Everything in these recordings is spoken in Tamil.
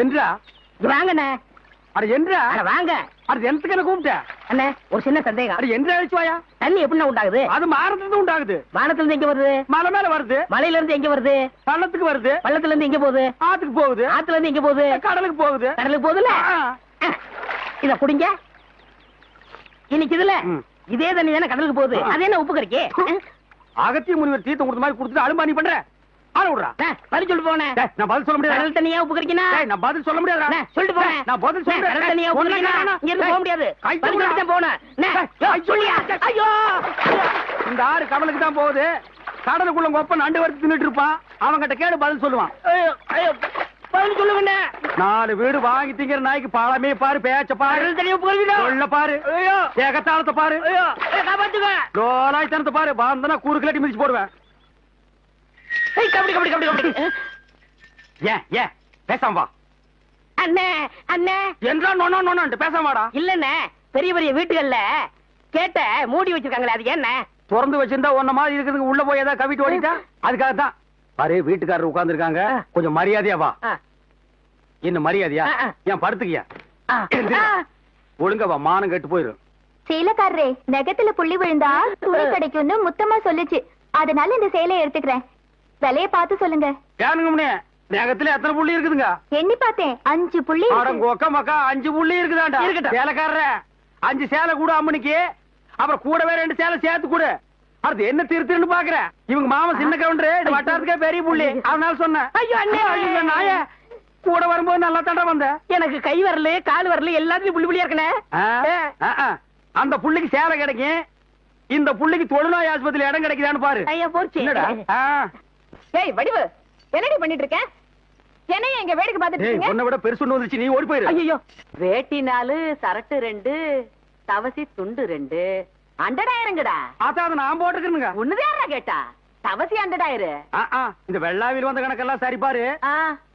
என்றா வாங்கண்ணே. அட என்றா வாங்க. அது என்னத்துக்கு என்ன கூப்பிட்ட அண்ணே ஒரு சின்ன சந்தேகம். அட என்று அழிச்சு வாயா. தண்ணி எப்படின்னா உண்டாகுது? அது மாறத்துல உண்டாகுது. வானத்துல இருந்து எங்க வருது? மலை மேல வருது. மலையில இருந்து எங்க வருது? பள்ளத்துக்கு வருது. பள்ளத்துல இருந்து எங்க போகுது? ஆத்துக்கு போகுது. ஆத்துல இருந்து எங்க போகுது? கடலுக்கு போகுது. கடலுக்கு போகுதுல. இத குடிங்க. இன்னைக்கு இதுல இதே தண்ணி தானே கடலுக்கு போகுது. அது என்ன உப்பு கறிக்கு? அகத்திய முனிவர் தீர்த்தம் கொடுத்த மாதிரி கொடுத்துட்டு அலும்பா நீ பண்ற. ஆள விடுறா. பதில் சொல்லிட்டு போனேன். நான் பதில் சொல்ல முடியாது. கடல் தண்ணியா உப்பு கறிக்கனா? நான் பதில் சொல்ல முடியாது. சொல்லிட்டு போனேன். நான் பதில் சொல்றேன். கடல் தண்ணியா உப்பு கறிக்கனா? இங்க இருந்து போக முடியாது. பதில் சொல்லிட்டு போனேன். சொல்லியா? ஐயோ இந்த ஆறு கடலுக்கு தான் போகுது. கடலுக்குள்ள கொப்ப நண்டு வறுத்து தின்னுட்டு இருப்பான். அவன்கிட்ட கேடு பதில் சொல்லுவான். பதில் சொல்லுங்க. 4 வீடு வாங்கி திங்கிற நாய்க்கு பாலமே பாரு, பேச்ச பாரு, சொல்ல பாரு, ஏகத்தாளத்தை பாரு, லோலாய்த்தனத்தை பாரு. பாந்தனா கூறு கிளட்டி மிதிச்சு போடுவேன். ஏன் ஏன் பேசாம வா. அண்ணே அண்ணே என்றா நோனோ நோனோன்ட்டு பேசாம வாடா. இல்லண்ணே, பெரிய பெரிய வீட்டுகள்ல கேட்ட மூடி வச்சிருக்காங்களே, அது என்ன? திறந்து வச்சிருந்தா ஒன்ன மாதிரி இருக்கிறதுக்கு உள்ள போய் ஏதாவது கவிட்டு ஓடிட்டா அதுக்காகத்தான். பாரு வீட்டுக்காரர் உட்கார்ந்து இருக்காங்க, கொஞ்சம் மரியாதையா வா. என்ன மரியாதையா? ஏன் படுத்துக்கியா? ஒழுங்க வா, மானம் கெட்டு போயிரும். சேலக்காரரே, நெகத்துல புள்ளி விழுந்தா துணி கிடைக்கும்னு முத்தமா சொல்லுச்சு. அதனால இந்த சேலையை எடுத்துக்கிறேன். விலைய பார்த்து சொல்லுங்க. ஏனுங்க நகத்துல எத்தனை புள்ளி இருக்குதுங்க? எண்ணி பார்த்தேன், 5 புள்ளி. கொக்க மக்கா 5 புள்ளி இருக்குதாண்டா. சேலைக்காரர 5 சேலை கூட அம்மனுக்கு, அப்புறம் கூடவே 2 சேலை சேர்த்து கூட. அது என்ன திருத்துன்னு பாக்குற? இவங்க மாமா சின்ன கவுண்டரு, வட்டாரத்துக்கே பெரிய புள்ளி. அதனால சொன்னேன். ஐயோ அண்ணே, நாய கூட வரும்போது நல்லா தண்டை வந்த. எனக்கு கை வரல கால் வரல எல்லாத்துலயும் புள்ளி புள்ளியா இருக்கனே. அந்த புள்ளிக்கு சேலை கிடைக்கும், இந்த புள்ளிக்கு தொழுநோய் ஆஸ்பத்திரியில இடம் கிடைக்குதான்னு பாரு. ஐயா போச்சு. ஏய் வடிவு, என்னடி பண்ணிட்டு இருக்க? என்னைய எங்க வேடிக்கை பார்த்துட்டு இருக்கீங்க? உன்னை விட பெருசு ஒண்ணு வந்துச்சு, நீ ஓடி போயிரு. ஐயோ, வேட்டி 4 சரட்டு 2 தவசி துண்டு 2 100,000ங்கடா. அதான் நான் போட்டுக்கிறேனுங்க. ஒண்ணுதான் கேட்டா தவசி 100,000. இந்த வெள்ளாவில் வந்த கணக்கெல்லாம் சரி பாரு.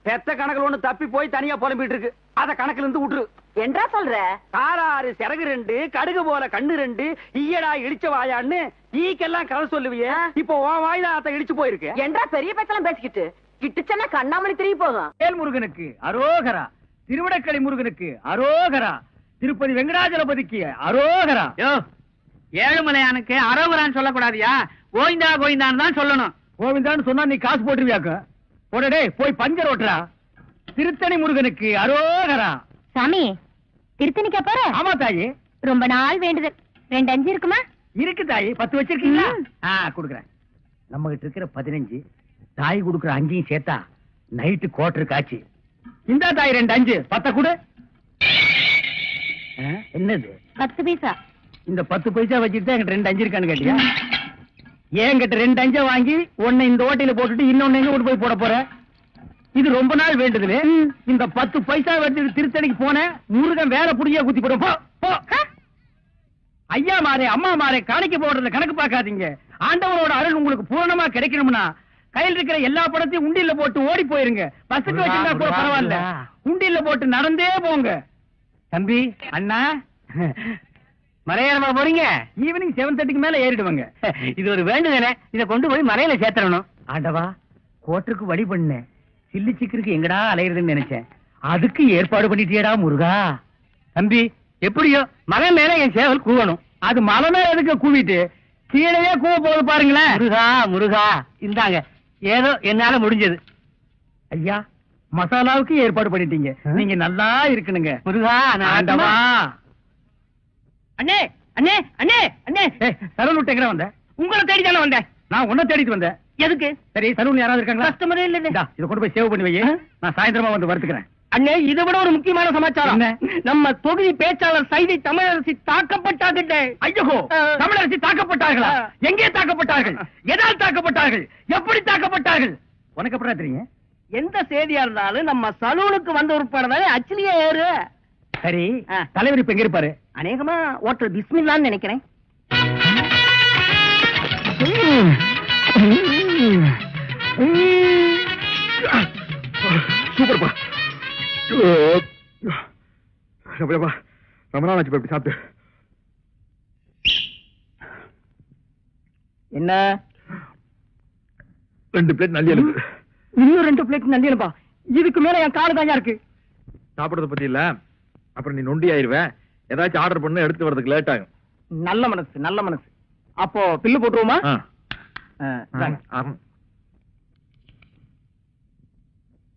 பெத்த கணக்குல ஒண்ணு தப்பி போய் தனியா புலம்பிட்டு இருக்கு. அத கணக்குல இருந்து விட்டுரு. என்றா சொல்ற? காராறு சிறகு 2 கடுகு போல கண்ணு 2 ஈயடா இடிச்ச வாயான்னு ஈக்கெல்லாம் கதை சொல்லுவியே. இப்போ உன் வாயில அத இடிச்சு போயிருக்கு. என்றா பெரிய பேச்செல்லாம் பேசிக்கிட்டு கிட்டுச்சன்னா கண்ணாமணி திரும்பி போகும். வேல் முருகனுக்கு அரோகரா, திருவிடக்களி முருகனுக்கு அரோகரா, திருப்பதி வெங்கடாஜலபதிக்கு அரோகரா. ஏழுமலையானுக்கு அரோகரான்னு சொல்லக்கூடாதியா, கோவிந்தா கோவிந்தான்னு தான் சொல்லணும். கோவிந்தான்னு சொன்னா நீ காசு போட்டுருவியாக்க. போடே போய் பஞ்சர் ஓட்டுறா. திருத்தணி முருகனுக்கு அரோகரா. சாமி, திருத்தணிக்கா போற? ஆமா தாயி, ரொம்ப நாள் வேண்டுதல். 2 5 இருக்குமா? இருக்கு தாயி. 10 வச்சிருக்கீங்களா? குடுக்குறேன். நம்ம கிட்ட இருக்கிற 15, தாய் குடுக்குற 5 சேர்த்தா நைட்டு கோட்டருக்கு ஆச்சு. இந்த தாய் 2 5 10 கொடு. என்னது? 10 பைசா. இந்த 10 பைசா வச்சுட்டு என்கிட்ட 2 5 இருக்கான்னு கேட்டியா? என்கிட்ட 2 5 வாங்கி ஒன்னு இந்த ஓட்டையில போட்டுட்டு இன்னொன்னு எங்க போய் போட போற? இது ரொம்ப நாள் வேண்டுதல். இந்த 10 பைசா வச்சு திருத்தணிக்கு போன முருகன் வேலை புடியா குத்தி போடும். ஐயா மாறே அம்மா மாறே காணிக்க போடுறதுல கணக்கு பார்க்காதீங்க. ஆண்டவரோட அருள் உங்களுக்கு பூரணமா கிடைக்கணும்னா கையில் இருக்கிற எல்லா படத்தையும் உண்டியில போட்டு ஓடி போயிருங்க. பஸ்ஸுக்கு வச்சிருந்தா கூட பரவாயில்ல, உண்டியில போட்டு நடந்தே போங்க. தம்பி அண்ணா மலையேறமா போறீங்க? ஈவினிங் 7:30க்கு மேல ஏறிடுவாங்க. இது ஒரு வேண்டுதலே, இதை கொண்டு போய் மலையில சேர்த்தரணும். ஆண்டவா, கோட்டருக்கு வழி பண்ண சில்லி சிக்கருக்கு எங்கடா அலையிறதுன்னு நினைச்சேன். அதுக்கு ஏற்பாடு பண்ணிட்டியடா முருகா. தம்பி எப்படியோ மலை மேல என் சேவல் கூவணும். அது மலை மேல எதுக்கு கூவிட்டு கீழே கூவ போது பாருங்களேன். முருகா முருகா, இந்தாங்க ஏதோ என்னால முடிஞ்சது. ஐயா, மசாலாவுக்கு ஏற்பாடு பண்ணிட்டீங்க. நீங்க நல்லா இருக்கணுங்க முருகா. ஆண்டவா. அண்ணே அண்ணே அண்ணே அண்ணே, சலூன் விட்டு எங்க வந்த? உங்களை தேடி தானே வந்தேன். நான் உன்ன தேடிட்டு வந்தேன். எதுக்கு? சரி, சலூன் யாராவது இருக்காங்களா? கஸ்டமரே இல்ல. இதை கொண்டு போய் சேவ் பண்ணி வை. நான் சாயந்தரமா வந்து வறுத்துக்கிறேன். அண்ணே, இதை விட ஒரு முக்கியமான சமாச்சாரம். நம்ம தொகுதி பேச்சாளர் சைதை தமிழரசி தாக்கப்பட்டாகிட்ட. ஐயோ, தமிழரசி தாக்கப்பட்டார்களா? எங்கே தாக்கப்பட்டார்கள்? எதால் தாக்கப்பட்டார்கள்? எப்படி தாக்கப்பட்டார்கள்? உனக்கு எப்படி தெரியும்? எந்த செய்தியா இருந்தாலும் நம்ம சலூனுக்கு வந்த உட்படதானே அச்சிலியே ஏறு. சரி, தலைவர் இப்ப எங்க இருப்பாரு? அநேகமா ஓட்டல் பிஸ்மில்லான்னு நினைக்கிறேன். சூப்பர்ப்பா. ரொம்ப நாள் ஆச்சு இப்படி சாப்பிட்டு. என்ன 2 பிளேட் நல்லி எழுப்பு. இன்னும் 2 பிளேட் நல்லியலப்பா. இதுக்கு மேல என் காலு தாங்க இருக்கு. சாப்பிடுறத பத்தி இல்ல, அப்புறம் நீ நொண்டி ஆயிருவேன். ஏதாச்சும் ஆர்டர் பண்ண எடுத்து வரதுக்கு லேட் ஆகும். நல்ல மனசு நல்ல மனசு. அப்போ பில்லு போட்டுருவோமா?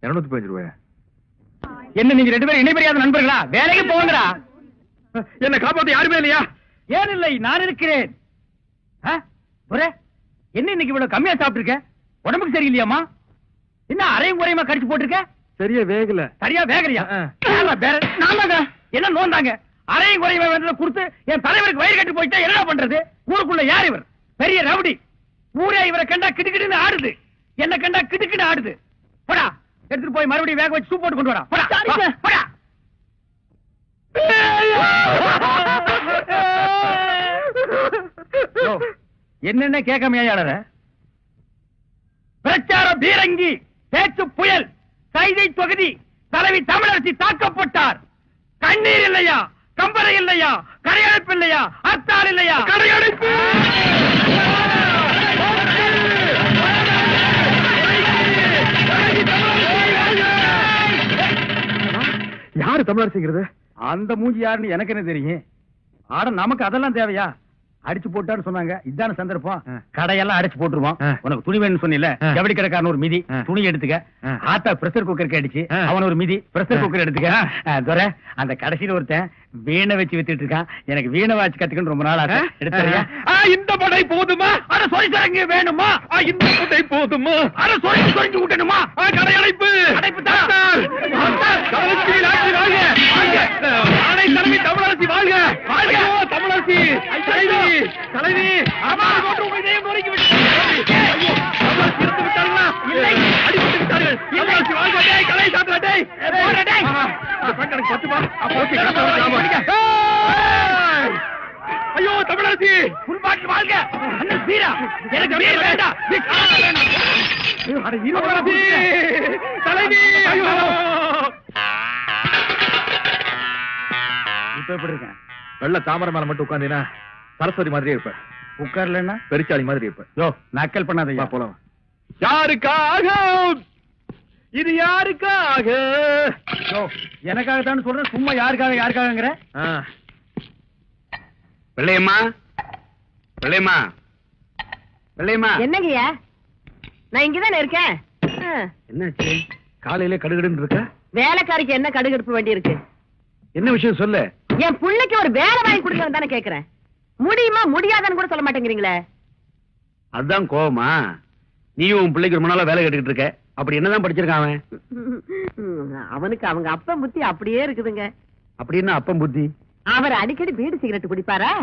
215 ரூபாய். என்ன நீங்க 2 பேரும் இணைபெரியாத நண்பர்களா? வேலைக்கு போங்கடா. என்ன காப்பாத்த யாருமே இல்லையா? ஏன் இல்லை, நான் இருக்கிறேன். என்ன இன்னைக்கு இவ்வளவு கம்மியா சாப்பிட்டுருக்க? உடம்புக்கு சரியில்லையாமா? என்ன அரையும் குறையுமா கடிச்சு போட்டிருக்க? சரியா வேகல. சரியா வேகலையா? என்ன நோந்தாங்க? அரையும் குறையுமா வேண்டதை கொடுத்து என் தலைவருக்கு வயிறு கட்டி போயிட்டா என்ன பண்றது? ஊருக்குள்ள யார் இவர்? பெரிய ரவுடி. ஊரே இவரை கண்டா கிடுக்கிடுன்னு ஆடுது. என்ன கண்டா கிடுக்கிடு ஆடுது. போடா, எடுத்துட்டு போய் மறுபடியும் வேக வச்சு சூப் போட்டு கொண்டு வரா. போடா. என்னென்ன கேட்காமையாளர பிரச்சார பீரங்கி, பேச்சு புயல், கைதை தொகுதி தலைவி தமிழரசி தாக்கப்பட்டார். கண்ணீர் இல்லையா? கம்பரை இல்லையா? கரையடைப்பு இல்லையா? அர்த்தால் இல்லையா? கரையடைப்பு. யாரு தமிழரசிங்கிறது? அந்த மூஞ்சி யாருன்னு எனக்கு என்ன தெரியும்? ஆட நமக்கு அதெல்லாம் தேவையா? அடிச்சு போட்டான்னு சொன்னாங்க. இதான சந்தர்ப்பம். கடையெல்லாம் அடிச்சு போட்டுருவோம். உனக்கு துணி வேணும்னு சொன்னில, ஜவுளி கடைக்காரன் ஒரு மிதி துணி எடுத்துக்க. ஆத்தா பிரஷர் குக்கருக்கு அடிச்சு அவன் ஒரு மிதி பிரஷர் குக்கர் எடுத்துக்க. துரை, அந்த கடைசியில ஒருத்தன் வீணை வச்சு வித்துட்டு இருக்கான். எனக்கு வீணை வாட்சி கத்துக்கணும் ரொம்ப நாள் ஆசை. எடுத்துறியா? இந்த படை போதுமா? அட சொரிசரங்கு வேணுமா? இந்த படை போதுமா? அட சொரிஞ்சு விட்டணுமா? கடையடைப்பு. அடைப்பு தான். தமிழரசி தமிழரசி வாழ்க. தமிழரசி தலைவி இதயம் நொறுக்கி விட்டார்களா? இல்லை, அடிபட்டு விட்டார்கள். தமிழரசி வாழ்க. கலை சாப்பிடட்டே. ஐயோ தமிழரசி உள்பாட்டு வாழ்க. அண்ணன் வீரா, எனக்கு வீர வேண்டாம். தலைவி. இப்ப எப்படி இருக்கேன்? வெள்ள தாமரை மேல மட்டும் உட்காந்தீனா சரஸ்வதி மாதிரியே இருப்ப. உட்கார்லன்னா பெருச்சாளி மாதிரி இருப்ப. யோ, நக்கல் பண்ணாதயா. போலாம். யாருக்காக இது? யாருக்காக? யோ, எனக்காகத்தான் சொல்றேன். சும்மா யாருக்காகங்கிற? வெள்ளையம்மா, வெள்ளையம்மா, வெள்ளையம்மா. என்னங்கய்யா? நான் இங்கதானே இருக்கேன். என்னாச்சு? காலையில கடுகடுன்னு இருக்க? வேலைக்காரிக்கு என்ன கடுகெடுப்பு வேண்டி இருக்கு? என்ன விஷயம் சொல்லு. என் பிள்ளைக்கு ஒரு வேலை வாங்கி கொடுக்கணும் தானே கேக்குறேன். முடியுமா முடியாதான்னு கூட சொல்ல மாட்டேங்கிறீங்களே. அதுதான் கோவமா? நீயும் உன் பிள்ளைக்கு ரொம்ப நாளா வேலை கேட்டுக்கிட்டு இருக்க. அப்படி என்னதான் படிச்சிருக்கான் அவன்? அவனுக்கு அவங்க அப்பன் புத்தி அப்படியே இருக்குதுங்க. அப்படின்னா அப்பன் புத்தி? அவர் அடிக்கடி பீடி சிகரெட் குடிப்பாரா?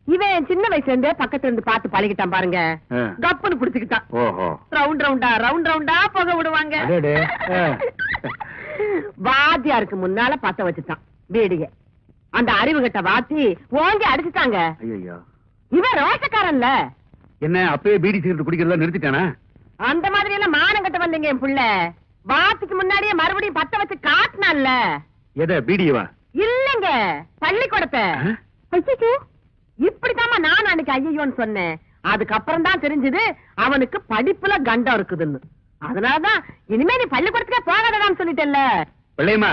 இவன் சின்ன வயசுல இருந்தே பக்கத்துல இருந்து பார்த்து பழகிட்டான் பாருங்க. கப்புன்னு புடிச்சுக்கிட்டான். ஓஹோ. ரவுண்ட் ரவுண்டா புகை விடுவாங்க. வாத்தியாருக்கு முன்னால பத்த வச்சுட்டான் பீடிய. அந்த அறிவு கட்ட வாத்தி ஓங்கி அடிச்சுட்டாங்க. ஐயோ, இவன் ரோஷக்காரன்ல. என்ன அப்பவே பீடி சிகரெட் குடிக்கிறதா நிறுத்திட்டானா? அந்த மாதிரி எல்லாம் மானம் கட்ட வந்தீங்க என் புள்ள. வாத்துக்கு முன்னாடியே மறுபடியும் பத்த வச்சு காட்டினான்ல. எத பீடியவா? இல்லங்க, பள்ளிக்கூடத்தை. ஐயோ, இப்படித்தாமா நான் அன்னைக்கு ஐயோன்னு சொன்னேன். அதுக்கப்புறம் தான் தெரிஞ்சது அவனுக்கு படிப்புல கண்டம் இருக்குதுன்னு. அதனாலதான் இனிமே நீ பள்ளிக்கூடத்துக்கே போகாதடான்னு சொல்லிட்டேல்ல. வெள்ளையம்மா,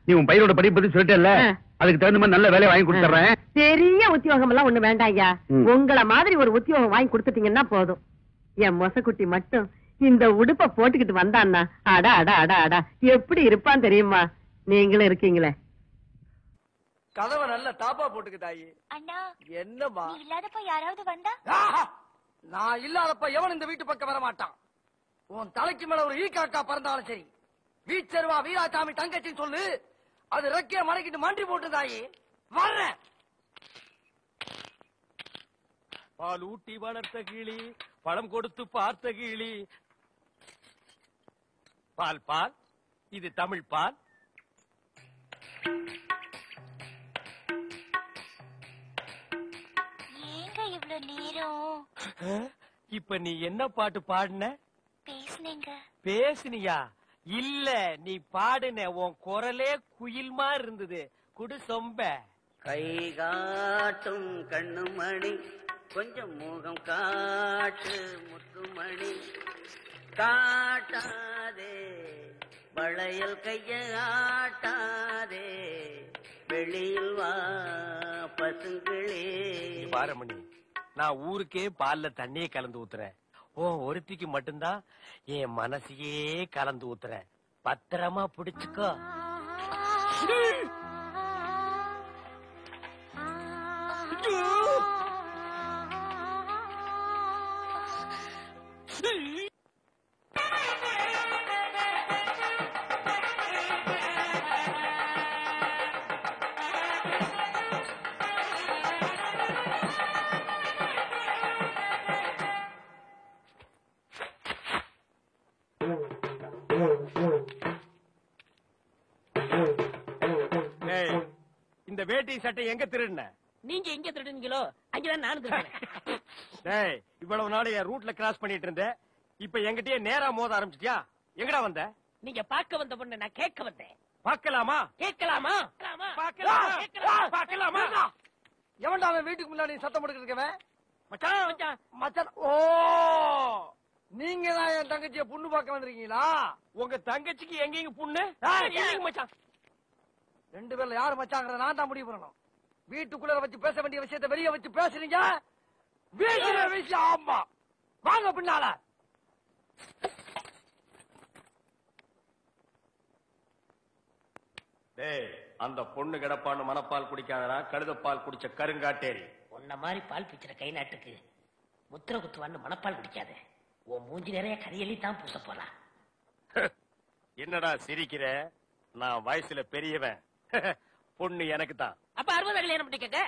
நீ உன் பையனோட படிப்பு பத்தி சொல்லிட்டேல்ல, அதுக்கு தகுந்த மாதிரி நல்ல வேலையை வாங்கி கொடுத்துறேன். பெரிய உத்தியோகம் எல்லாம் ஒண்ணு வேண்டாம் ஐயா. உங்கள மாதிரி ஒரு உத்தியோகம் வாங்கி கொடுத்துட்டீங்கன்னா போதும். என் மொசக்குட்டி மட்டும் இந்த உடுப்ப போட்டுக்கிட்டு வந்தான்னா அடா அடா அடா அடா எப்படி இருப்பான் தெரியுமா? நீங்களும் இருக்கீங்களே. கதவை நல்ல தாப்பா போட்டுக்கு தாயி. அண்ணா, என்னம்மா? நீ இல்லாதப்ப யாராவது வந்தா? நான் இல்லாதப்ப எவன் இந்த வீட்டு பக்கம் வர மாட்டான். உன் தலைக்கு மேல ஒரு ஈக்காக்கா பறந்தாலும் சரி, வீச்சருவா வீராசாமி தங்கச்சின்னு சொல்லு. அது ரெக்கைய மறைக்கிட்டு மண்டி போட்டு தாயி வர்றேன். பால் ஊட்டி வளர்த்த கிளி, பழம் கொடுத்து பார்த்த கிளி. பால் பால், இது தமிழ் பால். ஏங்க இவ்ளோ நேரம்? இப்ப நீ என்ன பாட்டு பாடுன? பேசுனீங்க. பேசுனியா? இல்ல, நீ பாடுன. உன் குரலே குயில் மாதிரி இருந்தது. குடு சொம்ப. கை காட்டும் கண்ணுமணி, கொஞ்சம் முகம் காட்டு முத்துமணி. காட்டாதே வளையல் கைய ஆட்டாதே. பாரமணி, நான் ஊருக்கே பால்ல தண்ணியே கலந்து ஊத்துறேன். ஒருத்திக்கு மட்டும்தான் என் மனசையே கலந்து ஊத்துறேன். பத்திரமா பிடிச்சுக்கோ. இந்த வேட்டி சட்டை எங்க திருடுன? நீங்க எங்க திருடுனீங்களோ அங்கதான் நானும் திருடுனேன். இவ்வளவு நாள் என் ரூட்ல கிராஸ் பண்ணிட்டு இருந்தேன். இப்ப எங்கிட்டயே நேரா மோத ஆரம்பிச்சிட்டியா? எங்கடா வந்த? நீங்க பார்க்க வந்த பொண்ணு நான் கேட்க வந்தேன். பார்க்கலாமா? கேட்கலாமா? பார்க்கலாமா? எவன்டா அவன் வீட்டுக்கு முன்னாடி சத்தம் போட்டுக்கிட்டு மச்சான் மச்சான் மச்சான்? ஓ, நீங்க தான் என் தங்கச்சிய பொண்ணு பார்க்க வந்திருக்கீங்களா? உங்க தங்கச்சிக்கு எங்க புண்ணு? மச்சான், ரெண்டு பேர்ல யாரு மச்சாங்கிறத நான் தான் முடிவு பண்ணணும். வீட்டுக்குள்ள வச்சு பேச வேண்டிய விஷயத்தை வெளியே வச்சு பேசுறீங்க. வீட்டுல விஷயம். ஆமா, வாங்க பின்னால. அந்த பொண்ணு கிடப்பான்னு மனப்பால் குடிக்காதனா கழுதப்பால் குடிச்ச கருங்காட்டேரி. உன்ன மாதிரி பால் பிச்சுற கை நாட்டுக்கு முத்திர குத்துவான்னு மனப்பால் குடிக்காத. உன் மூஞ்சி நிறைய கரியலி தான் பூச போறா. என்னடா சிரிக்கிற? நான் வயசுல பெரியவன். பொண்ணு எனக்கு தான். அப்ப 60 கல்யாணம் பண்ணி கேட்க.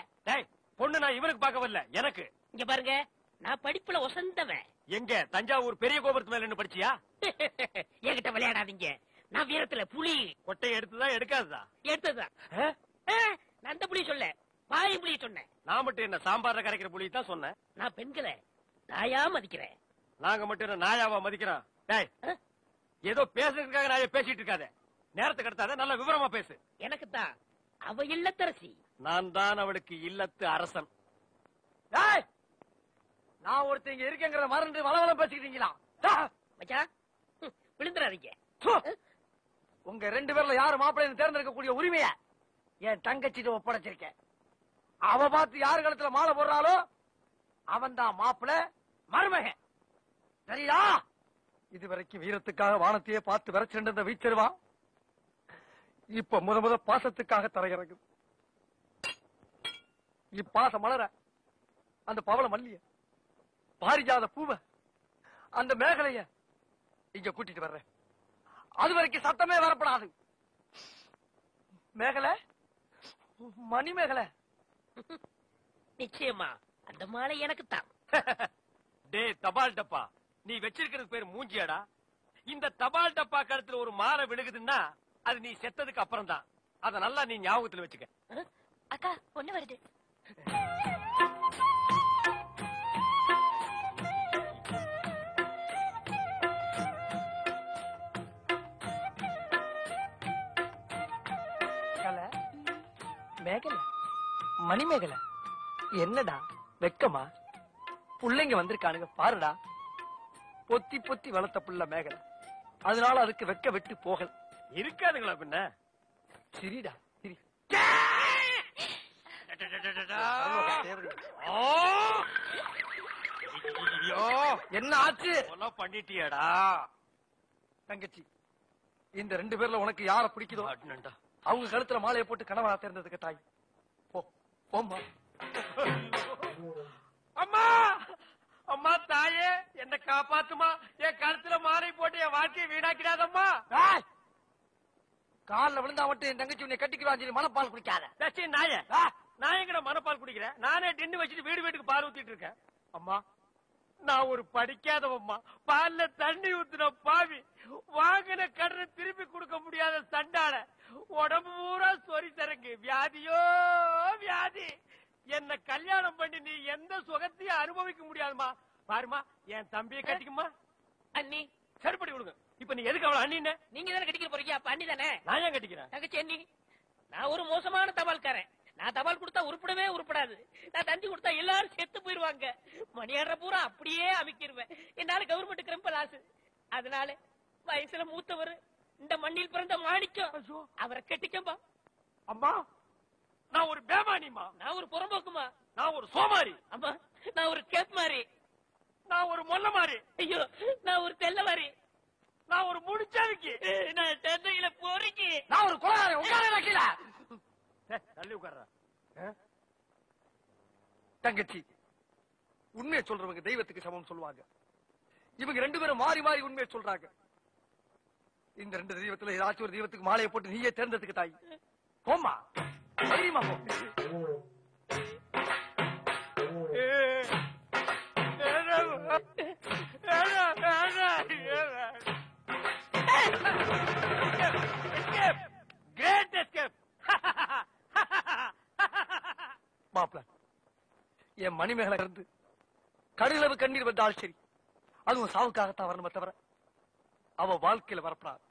பொண்ணு நான் இவனுக்கு பார்க்க வரல, எனக்கு. இங்க பாருங்க, நான் படிப்புல ஒசந்தவன். எங்க தஞ்சாவூர் பெரிய கோபுரத்து மேல என்ன படிச்சியா? என்கிட்ட விளையாடாதீங்க. நான் வீரத்துல புலி. கொட்டையை எடுத்துதான் எடுக்காதுதா? எடுத்ததுதான். நான் அந்த புலி சொல்ல, பாய் புலி சொன்னேன். நான் மட்டும் என்ன சாம்பார்ல கரைக்கிற புலி தான் சொன்னேன். நான் பெண்களை தாயா மதிக்கிறேன். நாங்க மட்டும் என்ன நாயாவா மதிக்கிறோம்? டேய், ஏதோ பேசுறதுக்காக நாய பேசிட்டு இருக்காத. நேரத்துக்கு எடுத்தாத, நல்ல விவரமா பேசு. எனக்கு தான் அவ இல்லத்தரசி. நான் தான் அவளுக்கு இல்லத்து அரசன். நான் ஒருத்தங்க இருக்கேங்கிற மறந்து வளவளம் பேசிக்கிட்டீங்களா? மச்சான், விழுந்துறாதீங்க. உங்க ரெண்டு பேர்ல யாரு மாப்பிள்ளைன்னு தேர்ந்தெடுக்கக்கூடிய உரிமைய என் தங்கச்சிட்டு ஒப்படைச்சிருக்கேன். அவ பார்த்து யாரு கழுத்துல மாலை போடுறாளோ அவன் தான் மாப்பிள்ளை மருமகன். சரியா? இதுவரைக்கும் வீரத்துக்காக வானத்தையே பார்த்து விரைச்சிட்டு இருந்த வீச்சருவா இப்ப முத பாசத்துக்காக தரையிறங்குது. இப்பாசம் மலர அந்த பவள மல்லிய, பாரிஜாத பூவ, அந்த மேகலைய இங்க கூட்டிட்டு வர்றேன். அது வரைக்கும் சத்தமே வரப்படாது. மேகலை, மணி மேகலை. நிச்சயமா அந்த மாலை எனக்கு தான். டே தபால் டப்பா, நீ வச்சிருக்கிறது பேர் மூஞ்சியாடா? இந்த தபால் டப்பா கழுத்துல ஒரு மாலை விழுகுதுன்னா அது நீ செத்ததுக்கு அப்புறம் தான். அத நல்லா நீ ஞாபகத்துல வச்சுக்க. அக்கா, பொண்ணு வருது. மேகலை, மணிமேகலை, என்னடா வெக்கமா? புள்ளைங்க வந்திருக்கானுங்க பாருடா. பொத்தி பொத்தி வளர்த்த புள்ள மேகலை, அதனால அதுக்கு வெக்க விட்டு போகல. இருக்காதுங்களா பின்ன? சரிடா, சரி. என்ன ஆச்சு? பண்ணிட்டியாடா தங்கச்சி? இந்த ரெண்டு பேர்ல உனக்கு யார பிடிக்குதோ அவங்க கழுத்துல மாலையை போட்டு கணவனா தேர்ந்ததுக்கு தாய். போம்மா. அம்மா, அம்மா தாயே, என்ன காப்பாத்துமா. என் கழுத்துல மாலை போட்டு என் வாழ்க்கையை வீணாக்கிறாதம்மா. காலில் விழுந்தா மட்டும் என் தங்கச்சி உன்னை கட்டிக்குவான் சொல்லி மனப்பால் குடிக்காத. நாய, நான் எங்கட மனப்பால் குடிக்கிறேன்? நானே டின்னு வச்சுட்டு வீடு வீட்டுக்கு பால் ஊத்திட்டு இருக்கேன். அம்மா, நான் ஒரு படிக்காதவம்மா. பால்ல தண்ணி ஊத்துன பாவி, வாங்கின கடனை திருப்பி கொடுக்க முடியாத சண்டால, உடம்பு பூரா சொறி தரங்கு, வியாதியோ வியாதி. என்ன கல்யாணம் பண்ணி நீ எந்த சுகத்தையும் அனுபவிக்க முடியாதுமா. பாருமா, என் தம்பியை கட்டிக்குமா. அண்ணி சரிப்படி கொடுங்க. இப்ப நீ எதுக்கு அவளை அண்ணி? நீங்க தானே கட்டிக்க போறீங்க, அப்ப அண்ணி தானே. நான் ஏன் கட்டிக்கிறேன்? தங்கச்சி அண்ணி, நான் ஒரு மோசமான தபால்காரன். நான் தபால் கொடுத்தா உருப்படவே உருப்படாது. நான் தந்தி கொடுத்தா எல்லாரும் செத்து போயிருவாங்க. மணியாடுற பூரா அப்படியே அமைக்கிருவேன். என்னால கவர்மெண்ட் ரொம்ப லாஸ். அதனால வயசுல மூத்தவர், இந்த மண்ணில் பிறந்த மாணிக்கம், அவரை கட்டிக்கம்பா. அம்மா, நான் ஒரு பேமானிமா. நான் ஒரு புறம்போக்குமா. நான் ஒரு சோமாரி. அம்மா நான் ஒரு கேப் மாதிரி. நான் ஒரு மொல்ல மாதிரி. ஐயோ நான் ஒரு தெல்ல மாதிரி. நான் ஒரு முடிச்சாவிக்கு. நான் தந்தையில போறீங்க. நான் ஒரு கொலகாரன். உட்கார கீழ தள்ளி உட்கார்ற. தங்கச்சி, உண்மையை சொல்றவங்க தெய்வத்துக்கு சமம் சொல்லுவாங்க. இவங்க 2 பேரும் மாறி மாறி உண்மையை சொல்றாங்க. இந்த 2 தெய்வத்துல ஏதாச்சும் ஒரு தெய்வத்துக்கு மாலையை போட்டு நீயே தேர்ந்தெடுத்துக்க தாய். போமா தைரியமா போ. மாப்பிள, என் மணிமேகலை இருந்து கடுகளவு கண்ணீர் வந்தால் சரி, அதுவும் சாவுக்காகத்தான் வரணுமே தவிர அவ வாழ்க்கையில வரப்படாது.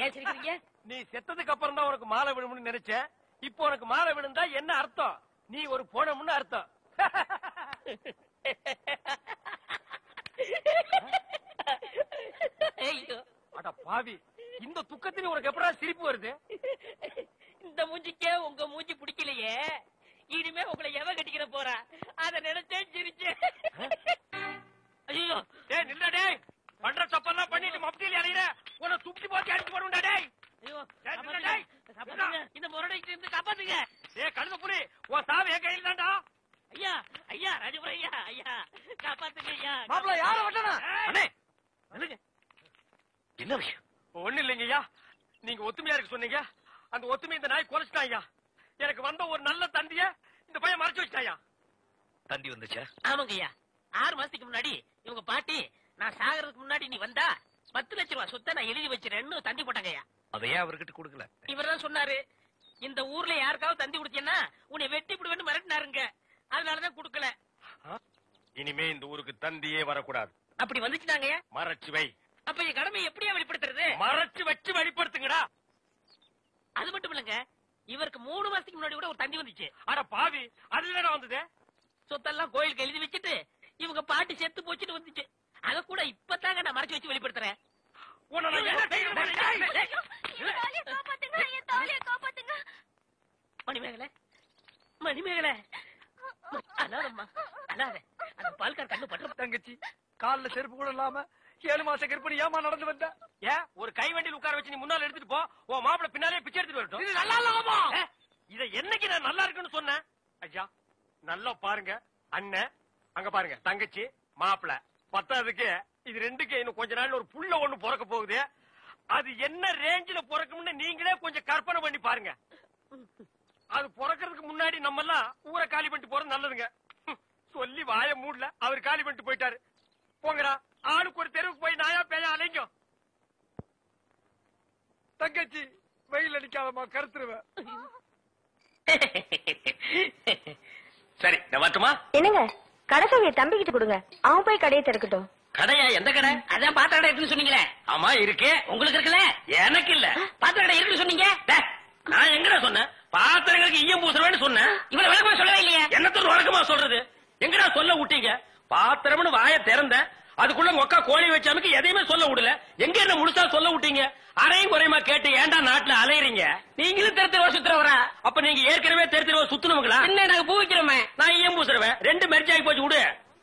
ஏன் சிரிக்கிறீங்க? நீ செத்ததுக்கு அப்புறம் தான் உனக்கு மாலை விழும்னு நினைச்ச. இப்போ உனக்கு மாலை விழுந்தா என்ன அர்த்தம்? நீ ஒரு போனமுன்னு அர்த்தம். அட பாவி, இந்த துக்கத்தில உனக்கு எப்படா சிரிப்பு வருது? இந்த மூஞ்சிக்கே உங்க மூஞ்சி பிடிக்கலையே, இனிமே உங்களை எவ கட்டிக்கிற போறா அத நினைச்சே சிரிச்சேன். ஐயோ டேய் நில்ல டேய். பண்ற தப்பெல்லாம் பண்ணிட்டு மப்டில அலையற. உன்னை துப்பி போட்டு அடிச்சு போடுடா டேய். ஐயோ டேய் இந்த முரடைக்கு இருந்து காப்பாத்துங்க. டேய் கழுத புலி, உன் சாவு என் கையில தான்டா. ஐயா ஐயா ராஜபுரம் ஐயா ஐயா காப்பாத்துங்க ஐயா. மாப்ள யார வட்டனா? அண்ணே நில்லுங்க. என்ன விஷயம்? ஒண்ணு இல்லைங்க ஐயா. நீங்க ஒத்துமையா இருக்க சொன்னீங்க. அந்த ஒத்துமை இந்த நாய் கொலைச்சிட்டான் ஐயா. எனக்கு வந்த ஒரு நல்ல தந்திய இந்த பையன் மறைச்சு வச்சிட்டாயா. தந்தி வந்துச்சா? ஆமாங்க ஐயா. 6 மாசத்துக்கு முன்னாடி இவங்க பாட்டி நான் சாகிறதுக்கு முன்னாடி நீ வந்தா 10 லட்சம் ரூபாய் சொத்தை நான் எழுதி வச்சிருக்கேன்னு தந்தி போட்டாங்க ஐயா. அதையே அவர்கிட்ட கொடுக்கல. இவர் தான் சொன்னாரு, இந்த ஊர்ல யாருக்காவது தந்தி கொடுத்தீங்கன்னா உன்னை வெட்டி விடுவேன்னு மிரட்டினாருங்க. அதனாலதான் கொடுக்கல. இனிமே இந்த ஊருக்கு தந்தியே வரக்கூடாது. அப்படி வந்துச்சுனாங்க மறைச்சு வை. அப்ப என் கடமை எப்படியா வெளிப்படுத்துறது? மறைச்சு வச்சு வெளிப்படுத்துங்கடா. அது மட்டும் இல்லங்க, இவருக்கு 3 மாசத்துக்கு முன்னாடி கூட ஒரு தந்தி வந்துச்சு. அட பாவி, அதுல வந்தது சொத்தெல்லாம் கோயிலுக்கு எழுதி வச்சுட்டு இவங்க பாட்டி செத்து போச்சுட்டு வந்துச்சு. அத கூட இப்பதாங்க நான் மறைச்சு வச்சு வெளிப்படுத்துறேன். மணிமேகலை மணிமேகலை அனாதம்மா அனாத. அந்த பால்கார் கண்ணு பற்ற. தங்கச்சி, கால்ல செருப்பு கூட இல்லாம 7 மாச கர்ப்பிணி ஏமா நடந்து வந்த? ஏன் ஒரு கை வண்டியில் உட்கார வச்சு நீ முன்னால எடுத்துட்டு போ. உன் மாப்பிள பின்னாலே பிச்சை எடுத்துட்டு வரட்டும். இது நல்லா இல்லாமா? இத என்னைக்கு நான் நல்லா இருக்குன்னு சொன்னேன்? ஐயா நல்லா பாருங்க. அண்ணன் அங்க பாருங்க, தங்கச்சி மாப்பிள. பத்தாவதுக்கு இது 2க்கு இன்னும் கொஞ்ச நாள் ஒரு புள்ள ஒண்ணு பிறக்க போகுது. அது என்ன ரேஞ்சில பிறக்கும்னு நீங்களே கொஞ்சம் கற்பனை பண்ணி பாருங்க. அது பிறக்கிறதுக்கு முன்னாடி நம்ம எல்லாம் ஊரை காலி பண்ணிட்டு போறது நல்லதுங்க. சொல்லி வாய மூடல, அவர் காலி பண்ணிட்டு போயிட்டாரு. போங்கடா, ஆளுக்கு ஒரு தெருவுக்கு போய் நாயா பேயா அலைங்க. தங்கச்சி வெயில் அடிக்காதமா, கருத்துருவேன். சரி நான் வரட்டுமா? என்னங்க, கடைசவிய தம்பிக்கிட்டு கொடுங்க, அவன் போய் கடையை திறக்கட்டும். கடையா? எந்த கடை? அதான் பாத்திர கடை இருக்குன்னு சொன்னீங்களே. ஆமா இருக்கு. உங்களுக்கு இருக்குல்ல? எனக்கு இல்ல. பாத்திர கடை இருக்குன்னு சொன்னீங்க. நான் எங்கடா சொன்னேன்? பாத்திரங்களுக்கு ஈயம் பூசுறேன்னு சொன்னேன். இவ்வளவு விளக்கமா சொல்லவே இல்லையா? என்னத்தோட வழக்கமா சொல்றது? எங்கடா சொல்ல விட்டீங்க? பாத்திரம்னு வாய திறந்த அதுக்குள்ள மொக்கா கோழி வச்சாமுக்கு எதையுமே சொல்ல விடல. எங்க என்ன முழுசா சொல்ல விட்டீங்க? அரையும் குறையுமா கேட்டு ஏன்டா நாட்டுல அலையறீங்க? நீங்களும் தெருத்திருவா சுத்துறவரா? அப்ப நீங்க ஏற்கனவே தெருத்திருவா சுத்துனவங்களா? என்ன நாங்க பூ வைக்கிறோமே. நான் ஈயம் பூசுறவன். 2 மெர்ஜ் ஆகி போச்சு. விடு.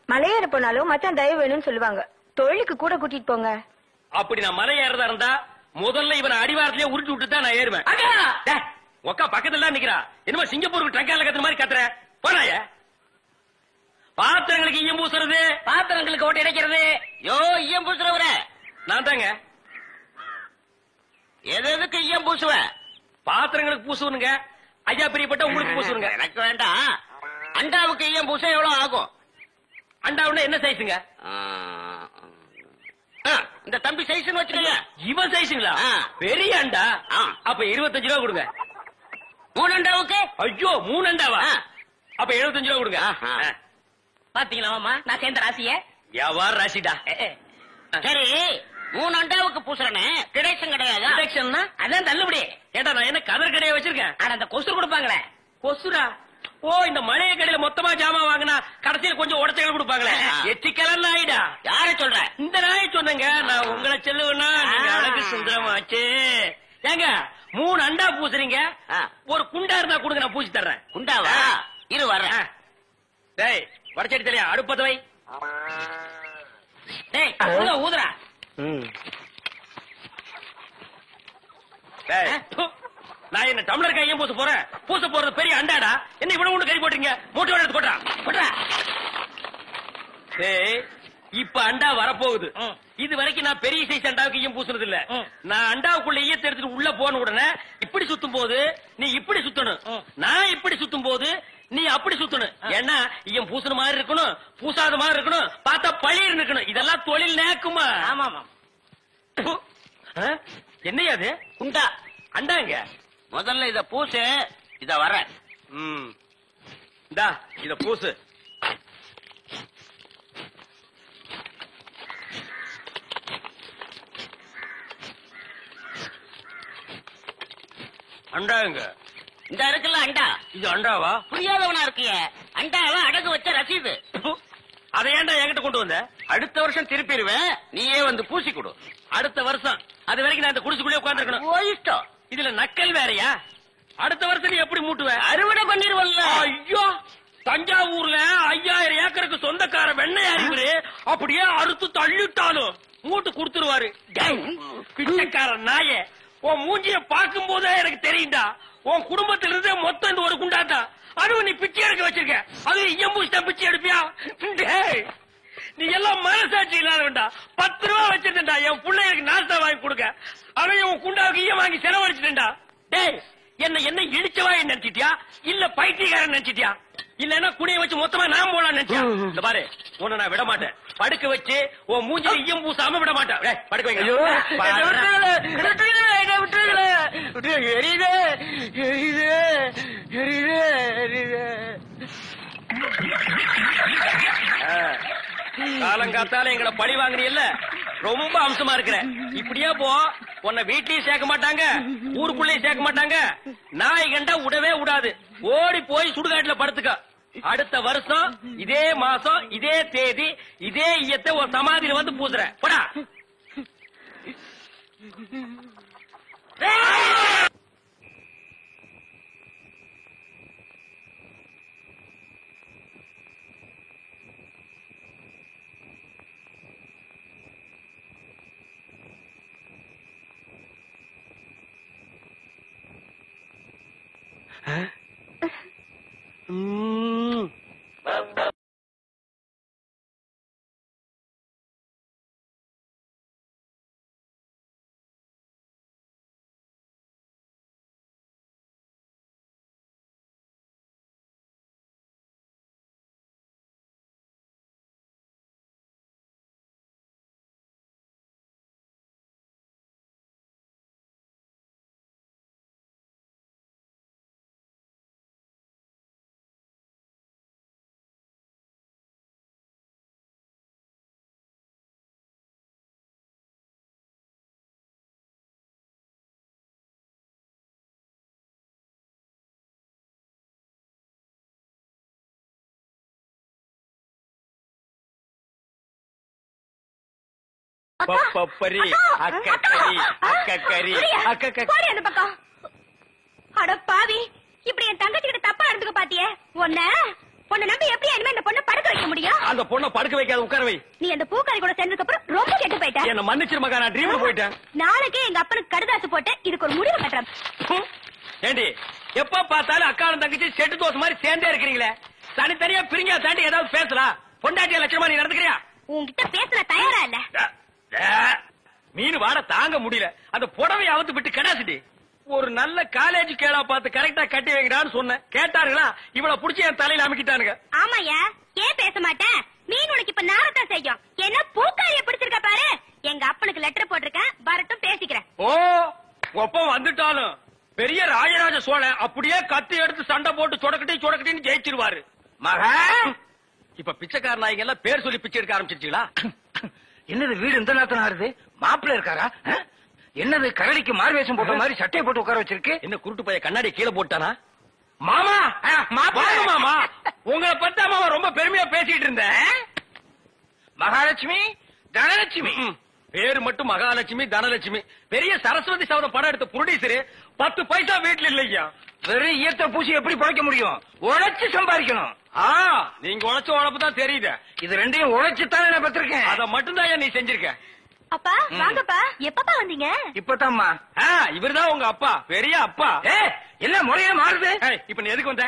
மலையேற போனாலும் மச்சான் தயவு வேணும்னு சொல்லுவாங்க. தொழிலுக்கு கூட கூட்டிட்டு போங்க. அப்படி நான் மலை ஏறதா இருந்தா முதல்ல இவனை அடிவாரத்திலே உருட்டி விட்டு தான் நான் ஏறுவேன். ஒக்கா பக்கத்துல நிக்கிறா. என்னமோ சிங்கப்பூருக்கு ட்ரங்கால கத்துற மாதிரி கத்துற. போனாய பாத்திரங்களுக்கு ஈயம் பூசுறது, பாத்திரங்களுக்கு ஓட்டு இடைக்கிறது. யோ ஈயம் பூசுறவர நான் தாங்க. எதுக்கு ஈயம் பூசுவேன்? பாத்திரங்களுக்கு பூசுவனுங்க. ஐயா பிரியப்பட்ட உங்களுக்கு பூசுவனுங்க. எனக்கு வேண்டாம். அண்டாவுக்கு ஈயம் பூச எவ்வளவு ஆகும்? அண்டாவுன்னா என்ன சைஸுங்க? இந்த தம்பி சைஸ் வச்சுக்கோங்க. இவன் சைஸுங்களா? பெரிய அண்டா. அப்ப 25 ரூபா கொடுங்க. 3 அண்டாவுக்கு? ஐயோ 3 அண்டாவா? அப்ப 75 ரூபா கொடுங்க. பாத்தீங்களா நான் சேர்ந்த ராசிய? வியாபார ராசிடா. சரி 3 அண்டாவுக்கு பூசுறனே டிடக்ஷன் கிடையாது. டிடக்ஷன்னா அதான் தள்ளுபடி. ஏடா நான் என்ன கதர் கடையை வச்சிருக்கேன். ஆனா அந்த கொசு கொடுப்பாங்களே. கொசுரா? ஓ இந்த மளிகை கடையில மொத்தமா ஜாமான் வாங்கினா கடைசியில் கொஞ்சம் உடச்சல் கொடுப்பாங்களே. எச்சிக்கலன் நாயிடா. யார சொல்ற? இந்த நாயை சொன்னங்க. நான் உங்களை சொல்லுவேன்னா நீங்க அழகு சுந்தரமாச்சு. ஏங்க 3 அண்டா பூசுறீங்க, ஒரு குண்டா இருந்தா கொடுங்க, நான் பூசி தர்றேன். குண்டாவா? இரு வர்றேன். டேய் வடச்சடி தலையா, அடுப்பத வை. டேய் ஊதுறா. டேய் நான் என்ன டம்ளர் கையும் பூச போறேன்? பூச போறது பெரிய அண்டாடா, என்ன இவ்வளவு ஒண்ணு கறி போட்டீங்க? மூட்டை எடுத்து போட்டா போட்டா. டேய் இப்ப அண்டா வரப்போகுது. இது வரைக்கும் நான் பெரிய சைஸ் அண்டாவுக்கு ஈயம் பூசுறது இல்ல. நான் அண்டாவுக்குள்ள ஈயத்தை எடுத்துட்டு உள்ள போன உடனே இப்படி சுத்தும் போது நீ இப்படி சுத்தணும், நான் இப்படி சுத்தும் போது நீ அப்படி சுத்தணும். ஏன்னா ஈயம் பூசுன மாதிரி இருக்கணும், பூசாத மாதிரி இருக்கணும், பார்த்தா பழிர் இருக்கணும். இதெல்லாம் தொழில் நேக்குமா? ஆமா ஆமா. என்னையா அது? குண்டா அண்டாங்க. முதல்ல இத பூசு, இத வர்றேன். இந்தா இத பூசு. அண்டாங்க. இந்த இருக்குல்ல அண்டா, இது அண்டாவா? புரியாதவனா இருக்கிய. அண்டாவா அடகு வச்ச ரசீது. அதை ஏன்டா என்கிட்ட கொண்டு வந்த? அடுத்த வருஷம் திருப்பிடுவேன், நீயே வந்து பூசி கொடு. அடுத்த வருஷம்? அது வரைக்கும் நான் இந்த குடிசுக்குள்ளே உட்கார்ந்துருக்கணும். ஓ இஷ்டம். இதுல நக்கல் வேறயா? அடுத்த வருஷம் நீ எப்படி மூட்டுவ? அறுவடை பண்ணிருவல்ல. ஐயோ, தஞ்சாவூர்ல 5000 ஏக்கருக்கு சொந்தக்கார வெண்ணையார் இவரு. அப்படியே அறுத்து தள்ளிட்டாலும் மூட்டு கொடுத்துருவாரு. பிச்சைக்கார நாயே, உன் மூஞ்சிய பார்க்கும் போதே எனக்கு தெரியும்டா, உன் குடும்பத்தில இருந்து மொத்தம் இந்த ஒரு குண்டாதான். அதுவும் நீ பிச்சை எடுக்க வச்சிருக்க, அது எம்பூசிட்டா பிச்சை எடுப்பியா? நீ எல்லாம் மனசாட்சி இல்லாதவன்டா. 10 ரூபா வச்சிருந்தா என் பிள்ளைகளுக்கு நாஸ்தா வாங்கி கொடுக்க, அவன் உன் குண்டாவுக்கு ஈயம் வாங்கி செலவழிச்சிட்டா. டேய் என்ன இடிச்சவா நினைச்சிட்டியா, இல்ல பைத்தியக்காரன் நினைச்சிட்டியா, இல்லன்னா குனிய வச்சு மொத்தமா நான் போலாம் நினைச்சியா? இந்த பாரு, உன்னை நான் விட மாட்டேன். படுக்க வச்சு உன் மூஞ்சில ஈயம் பூசாம விட மாட்டேன். படுக்க வைங்க. காலங்காத்தால எங்களை பழி வாங்குறீல்ல, ரொம்ப அம்சமா இருக்கிற. இப்படியே போ, உன்னை வீட்லயும் சேர்க்க மாட்டாங்க, ஊருக்குள்ளயும் சேர்க்க மாட்டாங்க. நாய் கண்டா விடவே விடாது. ஓடி போய் சுடுகாட்டுல படுத்துக்க. அடுத்த வருஷம் இதே மாசம் இதே தேதி இதே ஈயத்தை ஒரு சமாதியில வந்து பூசுற. போடா. பப்பரி அக்கக்கரி அக்கக்கரி அக்கக்கரி. அந்த பக்கம் அட பாவி, இப்படி என் தங்கச்சி கிட்ட தப்பா நடந்துக்க பாத்தியே. உன்னை நம்பி எப்படி இனிமே இந்த பொண்ணை படுக்க வைக்க முடியும்? அந்த பொண்ணை படுக்க வைக்காத, உட்கார வை. நீ அந்த பூக்காரி கூட சேர்ந்ததுக்கு அப்புறம் ரொம்ப கெட்டு போயிட்ட. என்ன மன்னிச்சிரு மகா, நான் ட்ரீம்ல போயிட்டேன். நாளைக்கே எங்க அப்பனுக்கு கடுதாசு போட்டு இதுக்கு ஒரு முடிவு கட்டுறேன். ஏண்டி எப்ப பார்த்தாலும் அக்காவும் தங்கச்சி செட்டு தோசை மாதிரி சேர்ந்தே இருக்கிறீங்களே, தனித்தனியா பிரிஞ்சா தாண்டி ஏதாவது பேசலாம். பொண்டாட்டிய லட்சமா நீ நடந்துக்கிறியா? உன்கிட்ட பேசுற தயாரா இல்ல. மீன் வாட தாங்க முடியல, அந்த புடவை அவுத்து விட்டு கடாசிட்டி. ஒரு நல்ல காலேஜ் கேளா பார்த்து கரெக்டா கட்டி வைக்கிறான்னு சொன்னேன். கேட்டாருங்களா? இவளை புடிச்சு என் தலையில அமைக்கிட்டானுங்க. ஆமாயா, ஏன் பேச மாட்டேன்? மீன் உனக்கு இப்ப நாரத்தான் செய்யும். என்ன பூக்காரிய பிடிச்சிருக்க பாரு. எங்க அப்பனுக்கு லெட்டர் போட்டிருக்கேன், வரட்டும் பேசிக்கிறேன். ஓ, ஒப்பம் வந்துட்டாலும் பெரிய ராஜராஜ சோழன் அப்படியே கத்தி எடுத்து சண்டை போட்டு சொடக்கட்டின்னு ஜெயிச்சிருவாரு. மகா, இப்ப பிச்சைக்கார நாய்ங்க எல்லாம் பேர் சொல்லி பிச்சை எடுக்க ஆரம்பிச்சிருச்சீங்களா? என்னது வீடு இந்த நேரத்துல ஆறுது? மாப்பிள்ள இருக்காரா? என்னது கரடிக்கு மார்வேஷம் போட்ட மாதிரி சட்டையை போட்டு உட்கார வச்சிருக்கு? என்ன குருட்டு பைய கண்ணாடி கீழே போட்டானா? மாமா மாமா, உங்களை பத்தி மாமா ரொம்ப பெருமையா பேசிட்டு இருந்தேன். மகாலட்சுமி, தனலட்சுமி, பேரு மட்டும் மகாலட்சுமி தனலட்சுமி. பெரிய சரஸ்வதி சபதம் படம் எடுத்த ப்ரொடியூசரு 10 பைசா வீட்டுல இல்லையா. வெறும் ஈயத்தை பூசி எப்படி பழைக்க முடியும்? உழைச்சு சம்பாதிக்கணும். நீங்க உழைச்ச உழைப்பு தான் தெரியுது. இது ரெண்டையும் உழைச்சுத்தானே நான் பெற்றிருக்கேன். அத மட்டும் தான் நீ செஞ்சிருக்க. அப்பா வாங்கப்பா, எப்பப்பா வந்தீங்க? இப்பதாம்மா. இவர்தான் உங்க அப்பா, பெரிய அப்பா. என்ன முறையே மாறுது? இப்ப நீ எதுக்கு வந்த?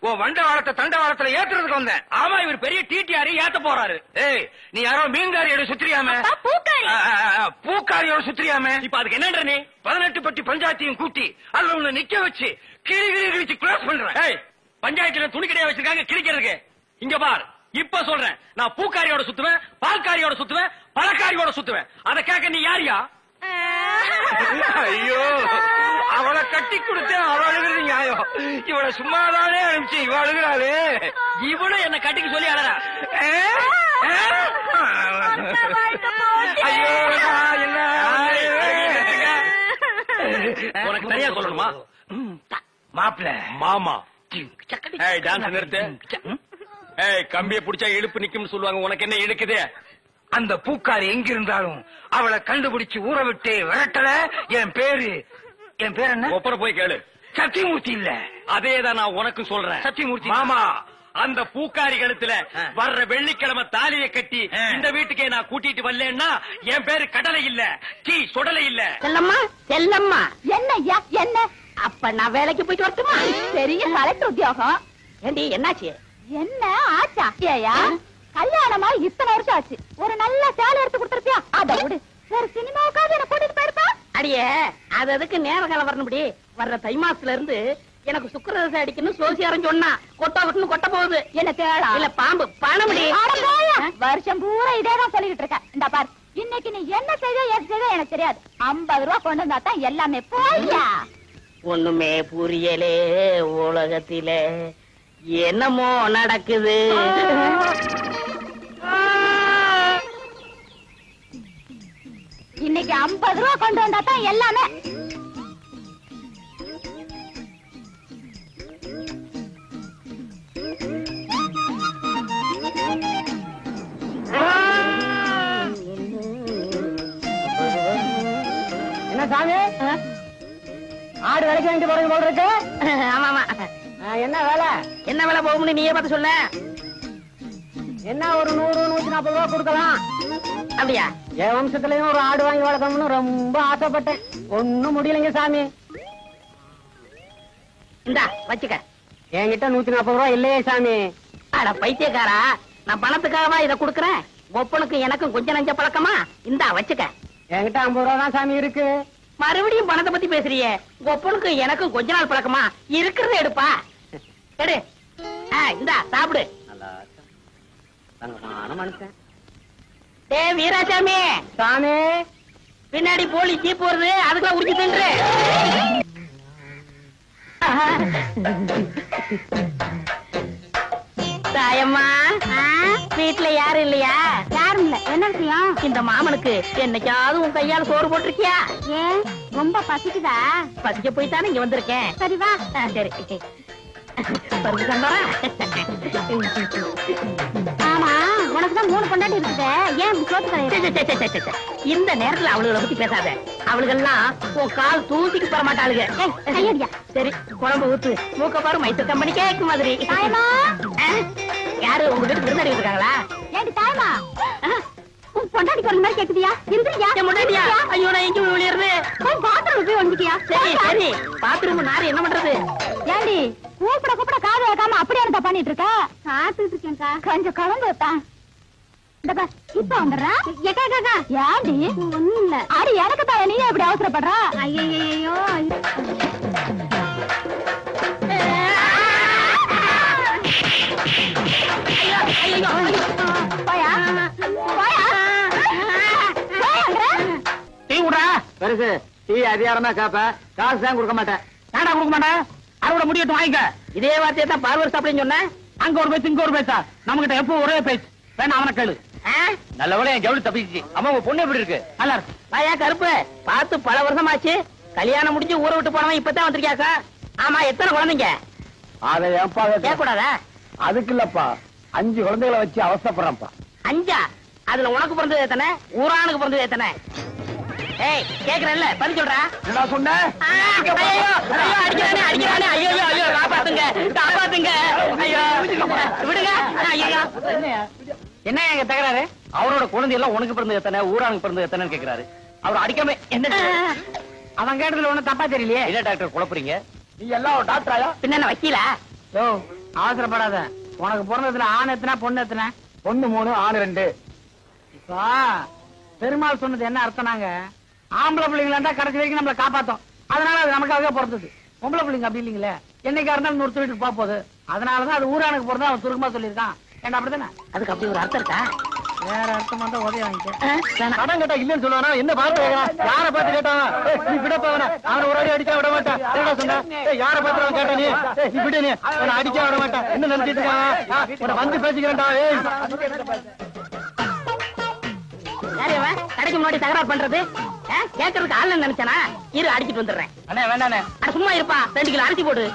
உன் வண்ட வாரத்தை தண்ட வாரத்துல ஏத்துறதுக்கு வந்தேன். ஆமா, இவர் பெரிய டிடிஆர் ஏத்த போறாரு. நீ யாரோ மீன்காரியோட சுத்திரியாம? பூக்காரியோட சுத்திரியாம? இப்ப அதுக்கு என்னன்ற நீ? 18 பட்டி பஞ்சாயத்தையும் கூட்டி அதுல உன்னை நிக்க வச்சு கிளி கிழிச்சு கிளாஸ் பண்றேன். பஞ்சாயத்துல துணி கடையா வச்சிருக்காங்க கிழிக்கிறதுக்கு. இங்க பார், இப்ப சொல்றேன், நான் பூக்காரியோட சுத்துவேன், பால்காரியோட சுத்துவேன், பழக்காரியோட சுத்துவேன். அத கேட்க நீ யாரியா? ஐயோ, அவளை கட்டி கொடுத்தேன், அவ அழுகிறது நியாயம். இவளை சும்மாதானே அனுப்பிச்சு இவ அழுகிறாளே. இவனும் என்ன கட்டிக்கு சொல்லி அழறா. ஐயோ, என்ன உனக்கு நிறைய சொல்லணுமா? மாப்பிள்ள மாமா டான்ஸ் நிறுத்து. கம்பியை புடிச்சா இழுப்பு நிக்கும்னு சொல்லுவாங்க. உனக்கு என்ன இழுக்குது? அந்த பூக்காரி எங்க இருந்தாலும் அவளை கண்டுபிடிச்சு ஊற விட்டு விரட்டல. என் பேரு என்ன? ஒப்பர போய் கேளு. சத்தியமூர்த்தி இல்ல. அதேதான் நான் உனக்கு சொல்றேன். சத்தியமூர்த்தி மாமா, அந்த பூக்காரி கழுத்துல வர்ற வெள்ளிக்கிழமை தாலியை கட்டி இந்த வீட்டுக்கே நான் கூட்டிட்டு வரலன்னா என் பேரு கடலை இல்ல, சுடலை இல்ல. செல்லம்மா செல்லம்மா, என்ன ஐயா என்ன? அப்ப நான் வேலைக்கு போயிட்டு வரட்டுமா? பெரிய கலெக்டர் உத்தியோகம். ஏண்டி என்னாச்சு? என்ன ஆச்சா? ஏயா கல்யாணமா இத்தனை வருஷம் ஆச்சு, ஒரு நல்ல சேலை எடுத்து கொடுத்துருப்பியா? அத விடு, ஒரு சினிமாவுக்காவது என்ன கூட்டிட்டு போயிருப்பா. அடியே, அது அதுக்கு நேர காலம் வரணும்படி. வர்ற தை மாசத்துல இருந்து எனக்கு சுக்கரதசை அடிக்கணும் சோசியாரம் சொன்னா கொட்டா விட்டுன்னு கொட்ட போகுது. என்ன தேடா? இல்ல பாம்பு பணமுடி. வருஷம் பூரா இதேதான் சொல்லிட்டு இருக்க. இந்த பார், இன்னைக்கு நீ என்ன செய்த ஏது செய்த எனக்கு தெரியாது. 50 ரூபா கொண்டு வந்தா தான் எல்லாமே. போய்யா. ஒண்ணுமே புரியலே உலகத்திலே, என்னமோ நடக்குது. இன்னைக்கு 50 ரூபா கொண்டு வந்தா தான் எல்லாமே. என்ன சாமி, ஆடு வேலைக்கு வாங்கிட்டு போறது போல இருக்கு. ஆமா ஆமா. என்ன வேலை? என்ன வேலை போகும்னு நீயே பார்த்து சொல்ல. என்ன ஒரு 100 140 ரூபா கொடுக்கலாம். அப்படியா? என் வம்சத்துலயும் ஒரு ஆடு வாங்கி வளர்க்கணும்னு ரொம்ப ஆசைப்பட்டேன். ஒண்ணும் முடியலைங்க சாமி. இந்தா வச்சுக்க. என்கிட்ட 140 ரூபா இல்லையே சாமி. அட பைத்தியக்காரா, நான் பணத்துக்காகவா இதை கொடுக்கறேன்? ஒப்பனுக்கு எனக்கும் கொஞ்சம் நஞ்ச பழக்கமா? இந்தா வச்சுக்க. என்கிட்ட 50 ரூபா தான் சாமி இருக்கு. மறுபடியும் பணத்தை பத்தி பேசுறியே? ஒப்பனுக்கு எனக்கும் கொஞ்ச நாள் பழக்கமா? இருக்கிறத எடுப்பா. எடு. இந்தா சாப்பிடு. மனுஷன். டே வீராசாமி சாமி, பின்னாடி போலி ஜீப் வருது, அதுக்குள்ள உரிச்சு தின்று. தாயம்மா, வீட்டுல யாரும் இல்லையா? யாரும் இல்ல. என்ன விஷயம்? இந்த மாமனுக்கு என்னைக்காவது உன் கையால சோறு போட்டிருக்கியா? ஏன் ரொம்ப பசிக்குதா? பசிக்க போய் தானே இங்க வந்திருக்கேன். சரி வா. சரி பருப்பு சம்பரா. ஆமா, உனக்குதான் 3 பொண்டாட்டி இருக்குது, ஏன் சோத்து கிடையாது? இந்த நேரத்துல அவளுகளை பத்தி பேசாத. அவளுகெல்லாம் உன் கால் தூசிக்கு பெற மாட்டாளுங்க. கையடியா. சரி குழம்பு ஊத்து. மூக்க பாரு மைசூர் கம்பெனி கேக் மாதிரி. யாரு உங்க வீட்டுக்கு விருந்தாடி இருக்காங்களா? ஏண்டி தாயமா, உன் பொண்டாட்டி குரல் மாதிரி கேக்குதியா? இந்திரியா முன்னாடியா? ஐயோ, நான் எங்க வெளியேறது? போய் பாத்ரூம் போய் வந்துட்டியா? சரி சரி, பாத்ரூம் நாரு என்ன பண்றது? ஏண்டி கூப்பிட காது வைக்காம அப்படியே இருந்தா பண்ணிட்டு இருக்க? காத்துட்டு இருக்கேன்க்கா. கொஞ்சம் கலந்து வைத்தான். இப்ப வந்துடுறேன். ஏண்டி? ஒண்ணும் இல்ல. அடி எனக்கு தான், நீ எப்படி அவசரப்படுற? ஐயோ, டீ விடுறா. பெருசு டீ அதிகாரமா காப்ப, காசு தான் கொடுக்க மாட்டேன். நாடா கொடுக்க மாட்டேன். அறுவடை முடியட்டும் வாங்கிக்க. இதே வார்த்தையை தான் பார்வர் சாப்பிடுன்னு சொன்னேன். அங்க ஒரு பேச்சு, இங்க ஒரு பேச்சா? நம்ம கிட்ட எப்போ ஒரே பேச்சு. வேணா அவனை கேளு. நல்ல வேலை என் ஜவுளி தப்பிச்சு. அம்மா உங்க பொண்ணு எப்படி இருக்கு? நல்லா இருக்கு. வாயா கருப்பு, பார்த்து பல வருஷம் ஆச்சு. கல்யாணம் முடிஞ்சு ஊரை விட்டு போனவன் இப்பதான் வந்திருக்கியாக்கா. ஆமா, எத்தனை குழந்தைங்க? அதை ஏன்பா கேட்கக்கூடாதா? அதுக்கு இல்லப்பா, 5 குழந்தைகளை வச்சு அவசப்படுறேன்ப்பா. 5? அதுல உனக்கு பிறந்தது எத்தனை, ஊரானுக்கு பிறந்தது எத்தனை? ஏய் கேக்குறேன்ல, பதில் சொல்றா. என்ன சொன்ன? ஐயோ அடிக்கிறானே அடிக்கிறானே, ஐயோ ஐயோ காப்பாத்துங்க காப்பாத்துங்க, ஐயோ விடுங்க. ஐயோ என்ன எங்க தகராறு? அவரோட குழந்தை எல்லாம் உனக்கு பிறந்தது எத்தனை, ஊரானுக்கு பிறந்தது எத்தனைன்னு கேக்குறாரு. அவர் அடிக்காம என்ன அவன் கேட்டதுல ஒண்ணு தப்பா தெரியலையே. இல்ல டாக்டர் குழப்பறீங்க. நீ எல்லாம் ஒரு டாக்டராயா? பின்ன என்ன வக்கீலா? யோ அவசரப்படாத. உனக்கு பிறந்ததுல ஆண் எத்தனை பொண்ணு எத்தனை? பொண்ணு 3 ஆண் 2. இப்போ பெருமாள் சொன்னது என்ன அர்த்தம்னாங்க, ஆம்பளை பிள்ளைங்களா இருந்தா கடைசி வரைக்கும் நம்மளை காப்பாத்தோம், அதனால அது நமக்காக பிறந்தது. பொம்பளை பிள்ளைங்க அப்படி இல்லீங்களே, என்னைக்கா இருந்தாலும் நூறு வீட்டுக்கு போக போகுது, அதனாலதான் அது ஊரானுக்கு பிறந்தா அவன் சுருக்கமா சொல்லியிருக்கான். ஏண்டா அப்படித்தானே? அதுக்கு அப்படி ஒரு அர்த்தம் இருக்கா? வேற அர்த்தம் வந்தா உதவி வாங்கிக்க. கடன் கேட்டா இல்லன்னு சொல்லுவானா? என்ன பார்த்து யார பார்த்து கேட்டான்? நீ விட போவன அவனை ஒரு அடி அடிச்சா விட மாட்டான். என்னடா சொன்ன? யார பார்த்து அவன் கேட்டா நீ? நீ விடு, நீ அவனை அடிச்சா விட மாட்டான். என்ன நினைச்சிட்டு இருக்கான்? உன்னை வந்து பேசிக்கிறேன்டா. கடைக்கு முன்னாடி தகராறு பண்றது கேட்கறதுக்கு ஆள் நினைச்சானா? இரு அடிச்சிட்டு வந்துடுறேன். அண்ணே வேண்டாண்ணே. அட சும்மா இருப்பா, 2 கிலோ அரிசி போடு.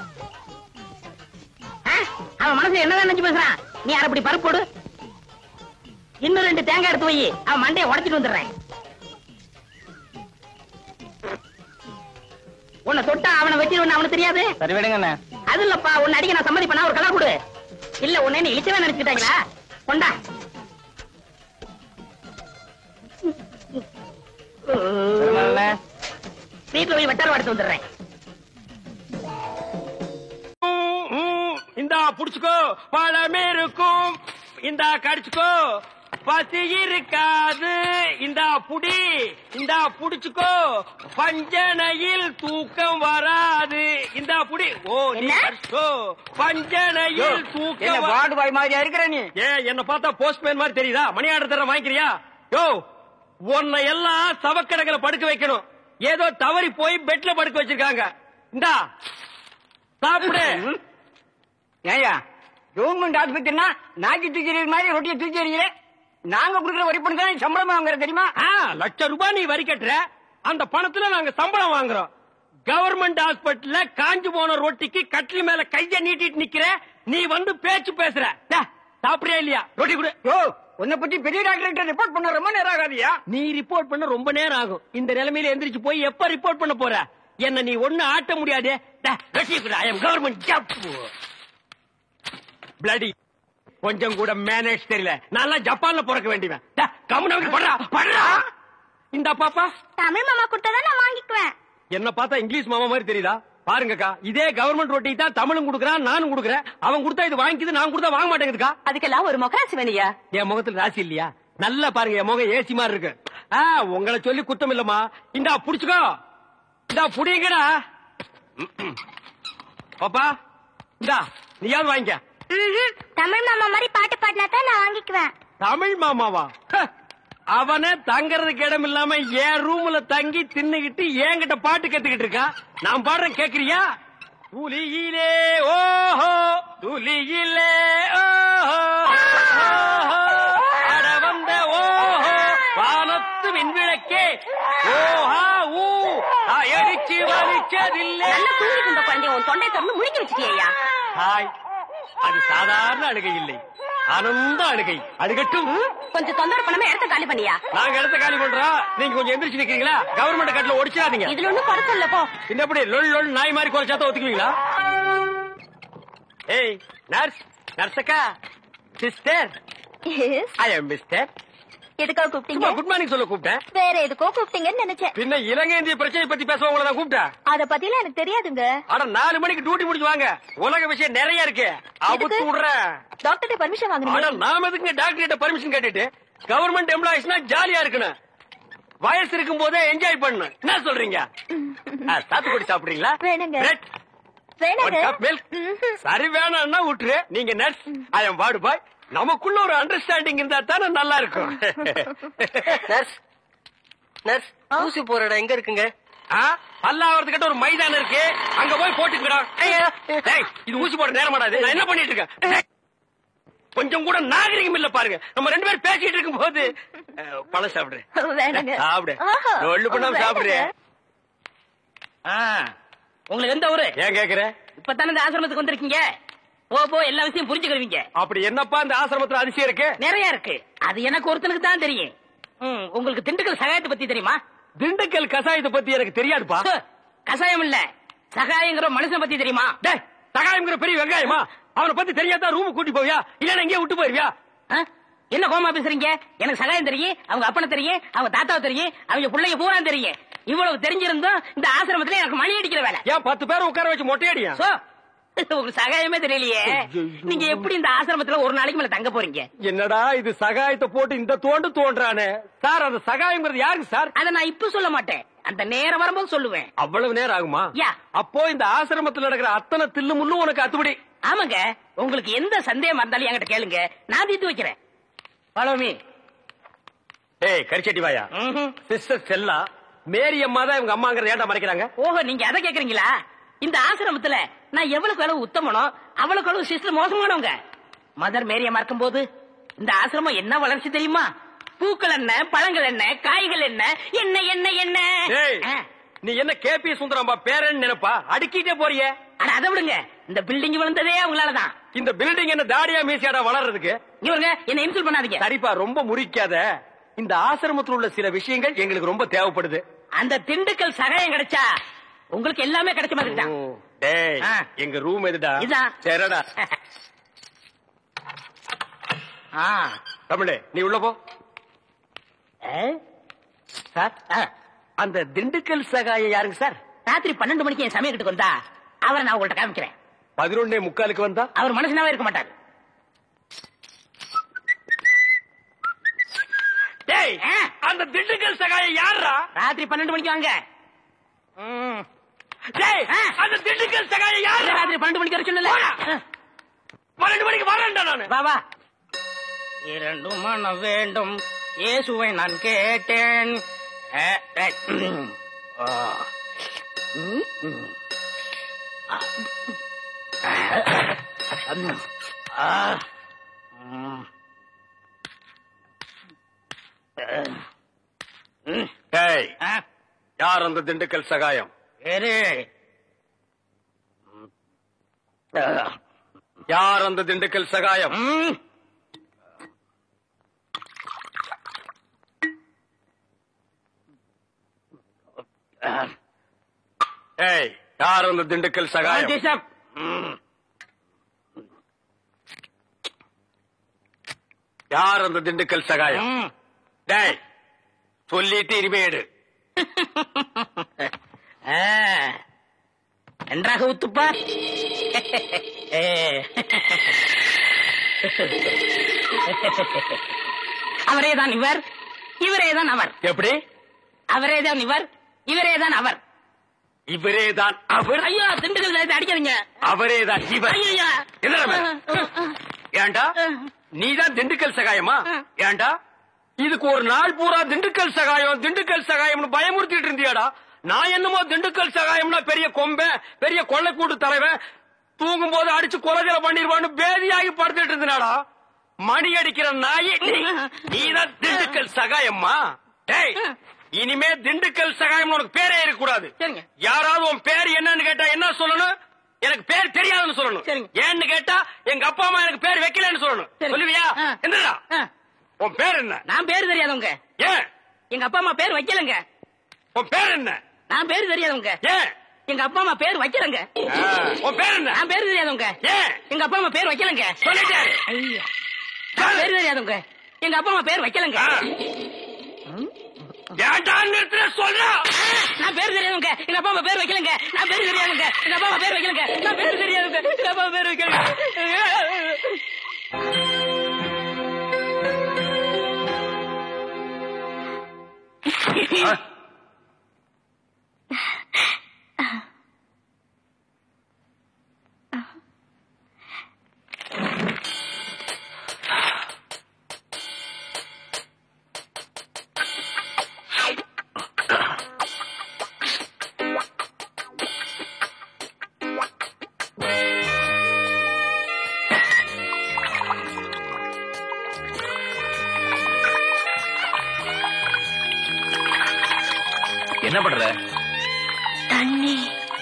அவன் மனசுல என்னதான் நினைச்சு பேசுறான்? நீ அரைப்படி பருப்பு போடு, இன்னும் 2 தேங்காய் எடுத்து வை, அவன் மண்டையை உடைச்சிட்டு வந்துடுறேன். உன்னை தொட்டா அவனை வச்சிருவேன் அவனுக்கு தெரியாது. சரி விடுங்க. அது இல்லப்பா, உன்னை அடிக்க நான் சம்மதி பண்ணா ஒரு கலர் கொடு. இல்ல உன்னை என்ன இழிச்சவே நினைச்சுட்டாங்களா? கொண்டா. வீட்டுல போய் வெட்டார எடுத்து வந்துடுறேன். இந்தா புடிச்சுக்கோ, பழமே இருக்கும், இந்தா கடிச்சுக்கோ, பசி இருக்காது, இந்தா புடி, இந்தா புடிச்சுக்கோ, பஞ்சனையில் தூக்கம் வராது, இந்தா புடி. ஓ நீ கடிச்சுக்கோ, பஞ்சனையில் தூக்கம். வார்டு பாய் மாதிரியா இருக்கிற நீ? என்ன பார்த்தா போஸ்ட்மேன் மாதிரி தெரியுதா? மணி ஆர்டர் தர வாங்கிக்கிறியா? யோ உன்னை எல்லாம் சவக்கடங்களை படுக்க வைக்கணும், ஏதோ தவறி போய் பெட்ல படுக்க வச்சிருக்காங்க. இந்தா சாப்பிடு. ஏயா கவர்மெண்ட் ஆஸ்பத்திரினா நாக்கி தூக்கி மாதிரி ரொட்டியை தூக்கி எறிகிற, நாங்க குடுக்கிற வரி பணம் தான் சம்பளம் வாங்குற தெரியுமா? ₹1,00,000 நீ வரி கட்டுற, அந்த பணத்துல நாங்க சம்பளம் வாங்குறோம். கவர்மெண்ட் ஹாஸ்பிட்டல்ல காஞ்சு போன ரொட்டிக்கு கட்டில் மேல கைய நீட்டிட்டு நிக்கிற, நீ வந்து பேச்சு பேசுற. சாப்பிடுறியா இல்லையா? ரொட்டி கொடு. உன்னை பத்தி பெரிய டாக்டர் ரிப்போர்ட் பண்ண ரொம்ப நேரம் ஆகாதியா? நீ ரிப்போர்ட் பண்ண ரொம்ப நேரம் ஆகும். இந்த நிலைமையில எந்திரிச்சு போய் எப்ப ரிப்போர்ட் பண்ண போற? என்ன நீ ஒண்ணு ஆட்ட முடியாது. கவர்மெண்ட் ஜாப் பிளடி கொஞ்சம் கூட மேனேஜ் தெரியல. நான் ஜப்பான்ல பிறக்க வேண்டியவன். இந்த பாப்பா தமிழ் மாமா கொடுத்தா நான் வாங்கிக்குவேன். என்ன பார்த்தா இங்கிலீஷ் மாமா மாதிரி தெரியுதா? பாருங்கக்கா, இதே கவர்மெண்ட் ரொட்டி தான் தமிழும் கொடுக்கறான், நானும் கொடுக்கறேன். அவன் கொடுத்தா இது வாங்கிக்குது, நான் கொடுத்தா வாங்க மாட்டேங்குதுக்கா. அதுக்கெல்லாம் ஒரு முகராசி வேணியா? என் முகத்துல ராசி இல்லையா? நல்லா பாருங்க, என் முகம் ஏசி மாதிரி இருக்கு. உங்களை சொல்லி குத்தம் இல்லம்மா. இந்தா புடிச்சுக்கோ, இந்தா புடிங்கடா பாப்பா. இந்தா நீயாவது வாங்கிக்க. தமிழ் மாமா மாதிரி பாட்டு பாடினா தான் நான் வாங்கிக்குவேன். தமிழ் மாமாவா? அவனை தங்கறதுக்கு இடம் இல்லாம என் ரூம்ல தங்கி தின்னுகிட்டு என்கிட்ட பாட்டு கத்துக்கிட்டு இருக்கா. நான் பாடுறேன், கேக்குறியா? துளியிலே ஓஹோ துளியிலே ஓஹோ அட வந்த ஓஹோ வானத்து விண்விளக்கே ஓஹா ஊ அடிச்சு வலிச்சதில்லை. குழந்தைய உன் தொண்டை திறந்து முழுங்கி வச்சுட்டியா? ஹாய், அது சாதாரண அழுகை இல்லை, ஆனந்த அழுகை. அழுகட்டும். கொஞ்சம் தொந்தரவு பண்ணாம இடத்த காலி பண்ணியா? நாங்க இடத்த காலி பண்றோம், நீங்க கொஞ்சம் எந்திரிச்சு நிக்கிறீங்களா? கவர்மெண்ட் கட்டில ஒடிச்சாதீங்க. இதுல ஒண்ணும் குறைச்ச இல்ல. போ. எப்படி லொல் லொல் நாய் மாதிரி குறைச்சாத்த ஒத்துக்குவீங்களா? ஏய் நர்ஸ், நர்ஸக்கா, சிஸ்டர், ஐ அம் மிஸ்டர். எதுக்காக கூப்பிட்டீங்க? குட் மார்னிங் சொல்ல கூப்பிட்டேன். வேற எதுக்கோ கூப்பிட்டீங்கன்னு நினைச்சேன். பின்ன இலங்கை இந்திய பிரச்சனை பத்தி பேச உங்களை தான் கூப்பிட்டேன். அத பத்திலாம் எனக்கு தெரியாதுங்க. அட 4 மணிக்கு டியூட்டி முடிச்சு வாங்க, உலக விஷயம் நிறைய இருக்கு. அவுத்து விடுறேன். டாக்டர் பர்மிஷன் வாங்கணும். அட நாம எதுக்கு டாக்டர் கிட்ட பர்மிஷன் கேட்டுட்டு? கவர்மெண்ட் எம்ப்ளாயிஸ்னா ஜாலியா இருக்கணும், வயசு இருக்கும் போதே என்ஜாய் பண்ணணும். என்ன சொல்றீங்க? சாத்துக்குடி சாப்பிடுறீங்களா? வேணுங்க. பிரெட், வேணுங்க. ஒரு கப் மில்க். சரி வேணாம்னா விட்டுரு. நீங்க நர்ஸ், ஐ அம் வார்டு பாய். நமக்குள்ள ஒரு அண்டர்ஸ்டாண்டிங் இருந்தா தானே நல்லா இருக்கும். நர்ஸ், நர்ஸ் ஊசி போற இடம் எங்க இருக்குங்க? பல்லாவரத்துக்கிட்ட ஒரு மைதானம் இருக்கு, அங்க போய் போட்டுக்கடா. இது ஊசி போட நேரம் மாடாது. நான் என்ன பண்ணிட்டு இருக்கேன்? கொஞ்சம் கூட நாகரிகம் இல்ல பாருங்க. நம்ம 2 பேரும் பேசிட்டு இருக்கும் போது பழம் சாப்பிடுறேன். சாப்பிடு, ஒண்ணு பண்ணாம சாப்பிடுறேன். உங்களுக்கு எந்த ஊரு? ஏன் கேக்குற? இப்பதானே இந்த ஆசிரமத்துக்கு வந்திருக்கீங்க, போ எல்லா விஷயம் புரிஞ்சுக்கிறீங்க. அப்படி என்னப்பா இந்த ஆசிரமத்துல அதிசயம் இருக்கு? நிறைய இருக்கு. அது எனக்கு ஒருத்தனுக்கு தான் தெரியும். உங்களுக்கு திண்டுக்கல் சகாயத்தை பத்தி தெரியுமா? திண்டுக்கல் கசாயத்தை பத்தி எனக்கு தெரியாதுப்பா. கசாயம் இல்ல, சகாயங்கிற மனுஷன் பத்தி தெரியுமா? சகாயங்கிற பெரிய வெங்காயமா? அவனை பத்தி தெரியாதா ரூம் கூட்டி போவியா, இல்ல எங்கேயே விட்டு போயிருவியா? என்ன கோமா பேசுறீங்க? எனக்கு சகாயம் தெரியும், அவங்க அப்பனை தெரியும், அவங்க தாத்தாவை தெரியும், அவங்க பிள்ளைங்க பூரா தெரியும். இவ்வளவு தெரிஞ்சிருந்தோம் இந்த ஆசிரமத்துல எனக்கு மணி அடிக்கிற வேலை. ஏன் 10 பேரை உட்கார வச்சு மொட்டையடியா? உங்களுக்கு சகாயமே தெரியலையே. நீங்க எப்படி இந்த ஆசிரமத்துல ஒரு நாளைக்கு மேல தங்க போறீங்க? என்னடா இது சகாயத்தை போட்டு இந்த தோன்றானே சார். அந்த சகாயம்ங்கிறது யாருக்கு சார்? அதை நான் இப்ப சொல்ல மாட்டேன், அந்த நேரம் வரும்போது சொல்லுவேன். அவ்வளவு நேரம் ஆகுமா? அப்போ இந்த ஆசிரமத்தில் நடக்கிற அத்தனை தில்லு முள்ளும் உனக்கு அத்துபடி? ஆமாங்க. உங்களுக்கு எந்த சந்தேகம் இருந்தாலும் என்கிட்ட கேளுங்க, நான் தீர்த்து வைக்கிறேன். Follow me. ஏய் கரிச்சட்டி வாயா. சிஸ்டர் செல்லா மேரி அம்மா தான் இவங்க அம்மாங்கறத ஏன்டா மறைக்கிறாங்க? ஓஹோ, நீங்க அதை கேக்குறீங்களா? இந்த ஆசிரமத்துல நான் எவ்வளவுக்கு அளவு உத்தமனோ அவ்வளவுக்கு அளவு சிஸ்டர் மோசமானவங்க. மதர் மேரி அம்மா இருக்கும்போது இந்த ஆசிரமம் என்ன வளர்ச்சி தெரியுமா? பூக்கள் என்ன, பழங்கள் என்ன, காய்கள் என்ன, என்ன என்ன என்ன. நீ என்ன கேபி சுந்தரம்பா பேரன்னு நினைப்பா? அடுக்கிட்டே போறியே. அதை விடுங்க, இந்த பில்டிங் விழுந்ததே அவங்களாலதான். இந்த பில்டிங் என்ன தாடியா மீசியாடா வளர்றதுக்கு? இவருங்க என்ன இன்சல்ட் பண்ணாதீங்க. சரிப்பா, ரொம்ப முறிக்காத. இந்த ஆசிரமத்தில் உள்ள சில விஷயங்கள் எங்களுக்கு ரொம்ப தேவைப்படுது. அந்த திண்டுக்கல் சகாயம் கிடைச்சா உங்களுக்கு எல்லாமே கிடைச்ச மாதிரி தான். டேய், எங்க ரூம் எதுடா? இதான். சரிடா. தமிழே நீ உள்ள போ. சார், அந்த திண்டுக்கல் சகாயம் யாருங்க சார்? ராத்திரி 12 மணிக்கு என் சமயத்துக்கு வந்தா அவரை நான் உங்கள்ட்ட காமிக்கிறேன். 11:45 வந்தா அவர் மனுஷனாவே இருக்க மாட்டாரு. டேய், அந்த திண்டுக்கல் சகாயம் யாரா? ராத்திரி 12 மணிக்கு வாங்க. டேய், அந்த திண்டுக்கல் சகாயம் யாரு? ராத்திரி 12 மணிக்கு வர சொன்னல. 12 மணிக்கு வரேன்டா நானு. வா வா. 2 மனம் வேண்டும் இயேசுவை நான் கேட்டேன். டேய், யார் அந்த திண்டுக்கல் சகாயம்? யார் அந்த திண்டுக்கல் சகாயம்? ஏய், யார் அந்த திண்டுக்கல் சகாயம்? யார் அந்த திண்டுக்கல் சகாயம்? டேய், சொல்லிட்டு இனிமேடு. நன்றாக ஊத்துப்பா. அவரேதான் இவர், இவரேதான் அவர். எப்படி? அவரேதான் இவர், இவரேதான் அவர். இவரேதான் அவர்? ஐயா, திண்டுக்கல் அடிக்காதீங்க. அவரேதான் இவர். ஐயா, ஏண்டா நீதான் திண்டுக்கல் சகாயமா? ஏண்டா இதுக்கு ஒரு நாள் பூரா திண்டுக்கல் சகாயம் திண்டுக்கல் சகாயம்னு பயமுறுத்திட்டு இருந்தியாடா? நான் என்னமோ திண்டுக்கல் சகாயம்னா பெரிய கொம்பன், பெரிய கொள்ளைக்கூட்டு தலைவன், தூங்கும் போது அடிச்சு கொலைகளை பண்ணிடுவான்னு பேதியாகி படுத்துட்டு இருந்தாடா. மணி அடிக்கிற நாயே, நீதான் திண்டுக்கல் சகாயம்மா? டேய், இனிமே திண்டுக்கல் சகாயம் உனக்கு பேரே இருக்கக்கூடாது. யாராவது உன் பேர் என்னன்னு கேட்டா என்ன சொல்லணும்? எனக்கு பேர் தெரியாதுன்னு சொல்லணும். ஏன்னு கேட்டா எங்க அப்பா அம்மா எனக்கு பேர் வைக்கலன்னு சொல்லணும். சொல்லுவியா? என்னடா உன் பேர் என்ன? நான் பேர் தெரியாதவங்க. ஏன்? எங்க அப்பா அம்மா பேர் வைக்கலங்க. உன் பேர் என்ன? நான் பேர் தெரியாதவங்க. ஏன்? எங்க அப்பா அம்மா பேர் வைக்கலங்க. உன் பேர் என்ன? நான் பேர் தெரியாதவங்க. ஏன்? எங்க அப்பா அம்மா பேர் வைக்கலங்க. சொல்லிட்டாரு. ஐயா, நான் பேர் தெரியாதவங்க. எங்க அப்பா அம்மா பேர் வைக்கலங்க. ஏன்டா நிறுத்துற சொல்றா? நான் பேர் தெரியாதவங்க. எங்க அப்பா அம்மா பேர் வைக்கலங்க. நான் பேர் தெரியாதவங்க. எங்க அப்பா அம்மா பேர் வைக்கலங்க. நான் பேர் தெரியாதவங்க. எங்க அப்பா அம்மா பேர் வைக்கலங்க. என்ன பண்ற? தண்ணி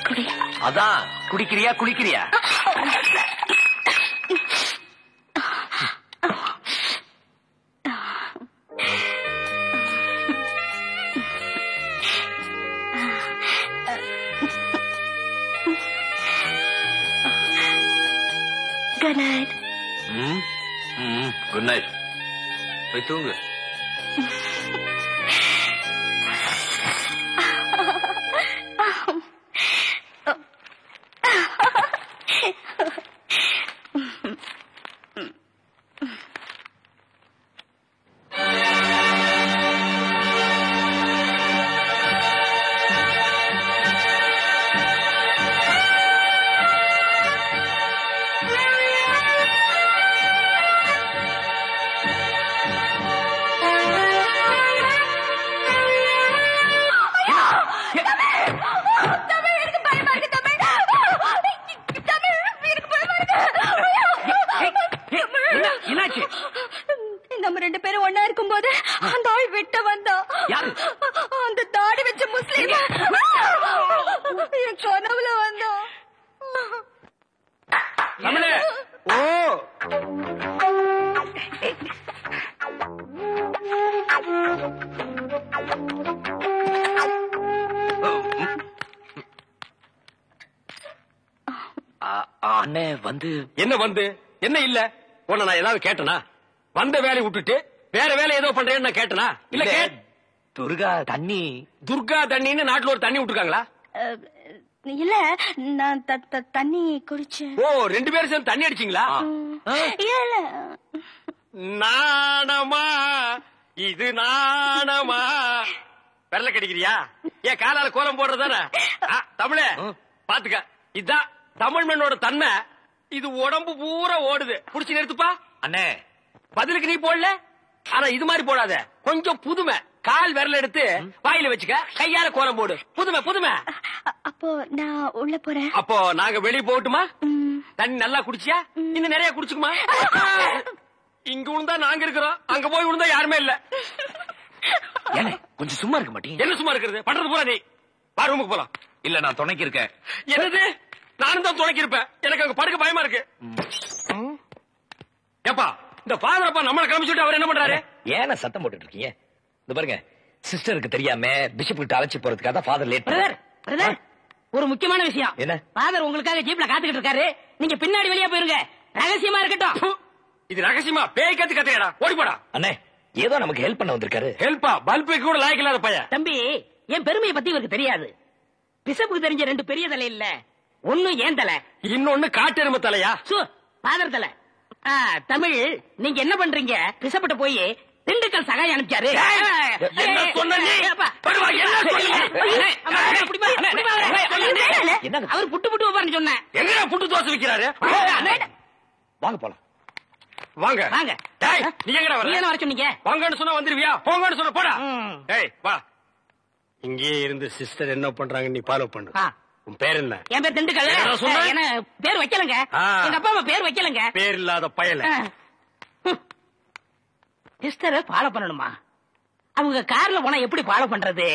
குடி. அதான் குடிக்கிறியா குளிக்கிறியா? Good night. Good night. போய் தூங்கு. நம்ம 2 பேரும் ஒன்னா இருக்கும் போது அந்த ஆள் வெட்ட வந்தா. அந்த தாடி வச்ச முஸ்லீம் என் கனவுல வந்தா. ஓ அண்ணே வந்து என்ன வந்து என்ன இல்ல உன்ன நான் ஏதாவது கேட்டனா? வந்த வேலையை விட்டுட்டு வேற வேலை ஏதோ பண்றேன்னு நான் கேட்டனா? இல்ல துர்கா தண்ணின்னு நாட்டுல ஒரு தண்ணி விட்டுருக்காங்களா? இல்ல நான் தண்ணி குடிச்சேன். ஓ 2 பேரும் சேர்ந்து தண்ணி அடிச்சீங்களா? இல்ல நாணமா இது நாணமா விரல கடிக்கிறியா? ஏன் காலால கோலம் போடுறதானே? தமிழே பாத்துக்க, இதுதான் தமிழ் மண்ணோட தன்மை. இது உடம்பு பூரா ஓடுது. புடிச்சு நிறுத்துப்பா. அண்ணே பதிலுக்கு நீ போடல, ஆனா இது மாதிரி போடாத. கொஞ்சம் புதுமை. கால் விரல எடுத்து வாயில வச்சுக்க, கையால கோலம் போடு. புதுமை. அப்போ நான் உள்ள போறேன். அப்போ நாங்க வெளியே போகட்டுமா? தண்ணி நல்லா குடிச்சியா? இன்னும் நிறைய குடிச்சுக்குமா? இங்க விழுந்தா நாங்க இருக்கிறோம், அங்க போய் விழுந்தா யாருமே இல்ல. கொஞ்சம் சும்மா இருக்க மாட்டீங்க? என்ன சும்மா இருக்கிறது? பண்றது போல நீ வா, ரூமுக்கு போலாம். இல்ல நான் துணைக்கு இருக்கேன். என்னது? நானும் தான் துணைக்கு இருப்பேன். எனக்கு அங்க படுக்க பயமா இருக்கு. ஏப்பா இந்த ஃபாதர் நம்மள கிளம்பிச்சுட்டு அவர் என்ன பண்றாரு? ஏன்னா சத்தம் போட்டுட்டு இருக்கீங்க? இந்த பாருங்க, சிஸ்டருக்கு தெரியாம பிஷப் கிட்ட அழைச்சி போறதுக்காக தான் ஃபாதர் லேட் பண்ணாரு. பிரதர் ஒரு முக்கியமான விஷயம். என்ன? ஃபாதர் உங்களுக்காக ஜீப்ல காத்துக்கிட்டு இருக்காரு. நீங்க பின்னாடி வெளியே போயிருங்க, ரகசியமா இருக்கட்டும். இது ரகசியமா? பேய் கத்து கத்தையடா, ஓடி போடா. அண்ணே ஏதோ நமக்கு ஹெல்ப் பண்ண வந்திருக்காரு. ஹெல்ப்பா? பல்பு கூட லாய்க்கு இல்லாத பையன். தம்பி என் பெருமையை பத்தி இவருக்கு தெரியாது. பிஷப்புக்கு தெரிஞ்ச 2 பெரிய தலை இல்ல, ஒன்னு ஏன் தலை, இன்னொன்னு காட்டெருமை தலையா? ஃபாதர் தலை. தமிழ் நீங்க என்ன பண்றீங்க? பிஷப்பிட்ட போய் திண்டுக்கல் சகாயம் அனுப்பிச்சாரு. அவர் புட்டு புட்டு வைப்பாருன்னு சொன்னேன். என்ன புட்டு தோசை வைக்கிறாரு? வாங்க போலாம். வாங்க வாங்க. நீ எங்கடா வர? வர சொன்னீங்க. வாங்கன்னு சொன்னா வந்துருவியா? போங்கன்னு சொன்ன போடா. ஏய் வா. இங்கே இருந்து சிஸ்டர் என்ன பண்றாங்க நீ ஃபாலோ பண்ணு. உன் பேர் என்ன? என் பேர் திண்டுக்கல். என்ன பேர் வைக்கலங்க, எங்க அப்பா அம்மா பேர் வைக்கலங்க. பேர் இல்லாத பயல. சிஸ்டரை ஃபாலோ பண்ணணுமா? அவங்க கார்ல போனா எப்படி ஃபாலோ பண்றது?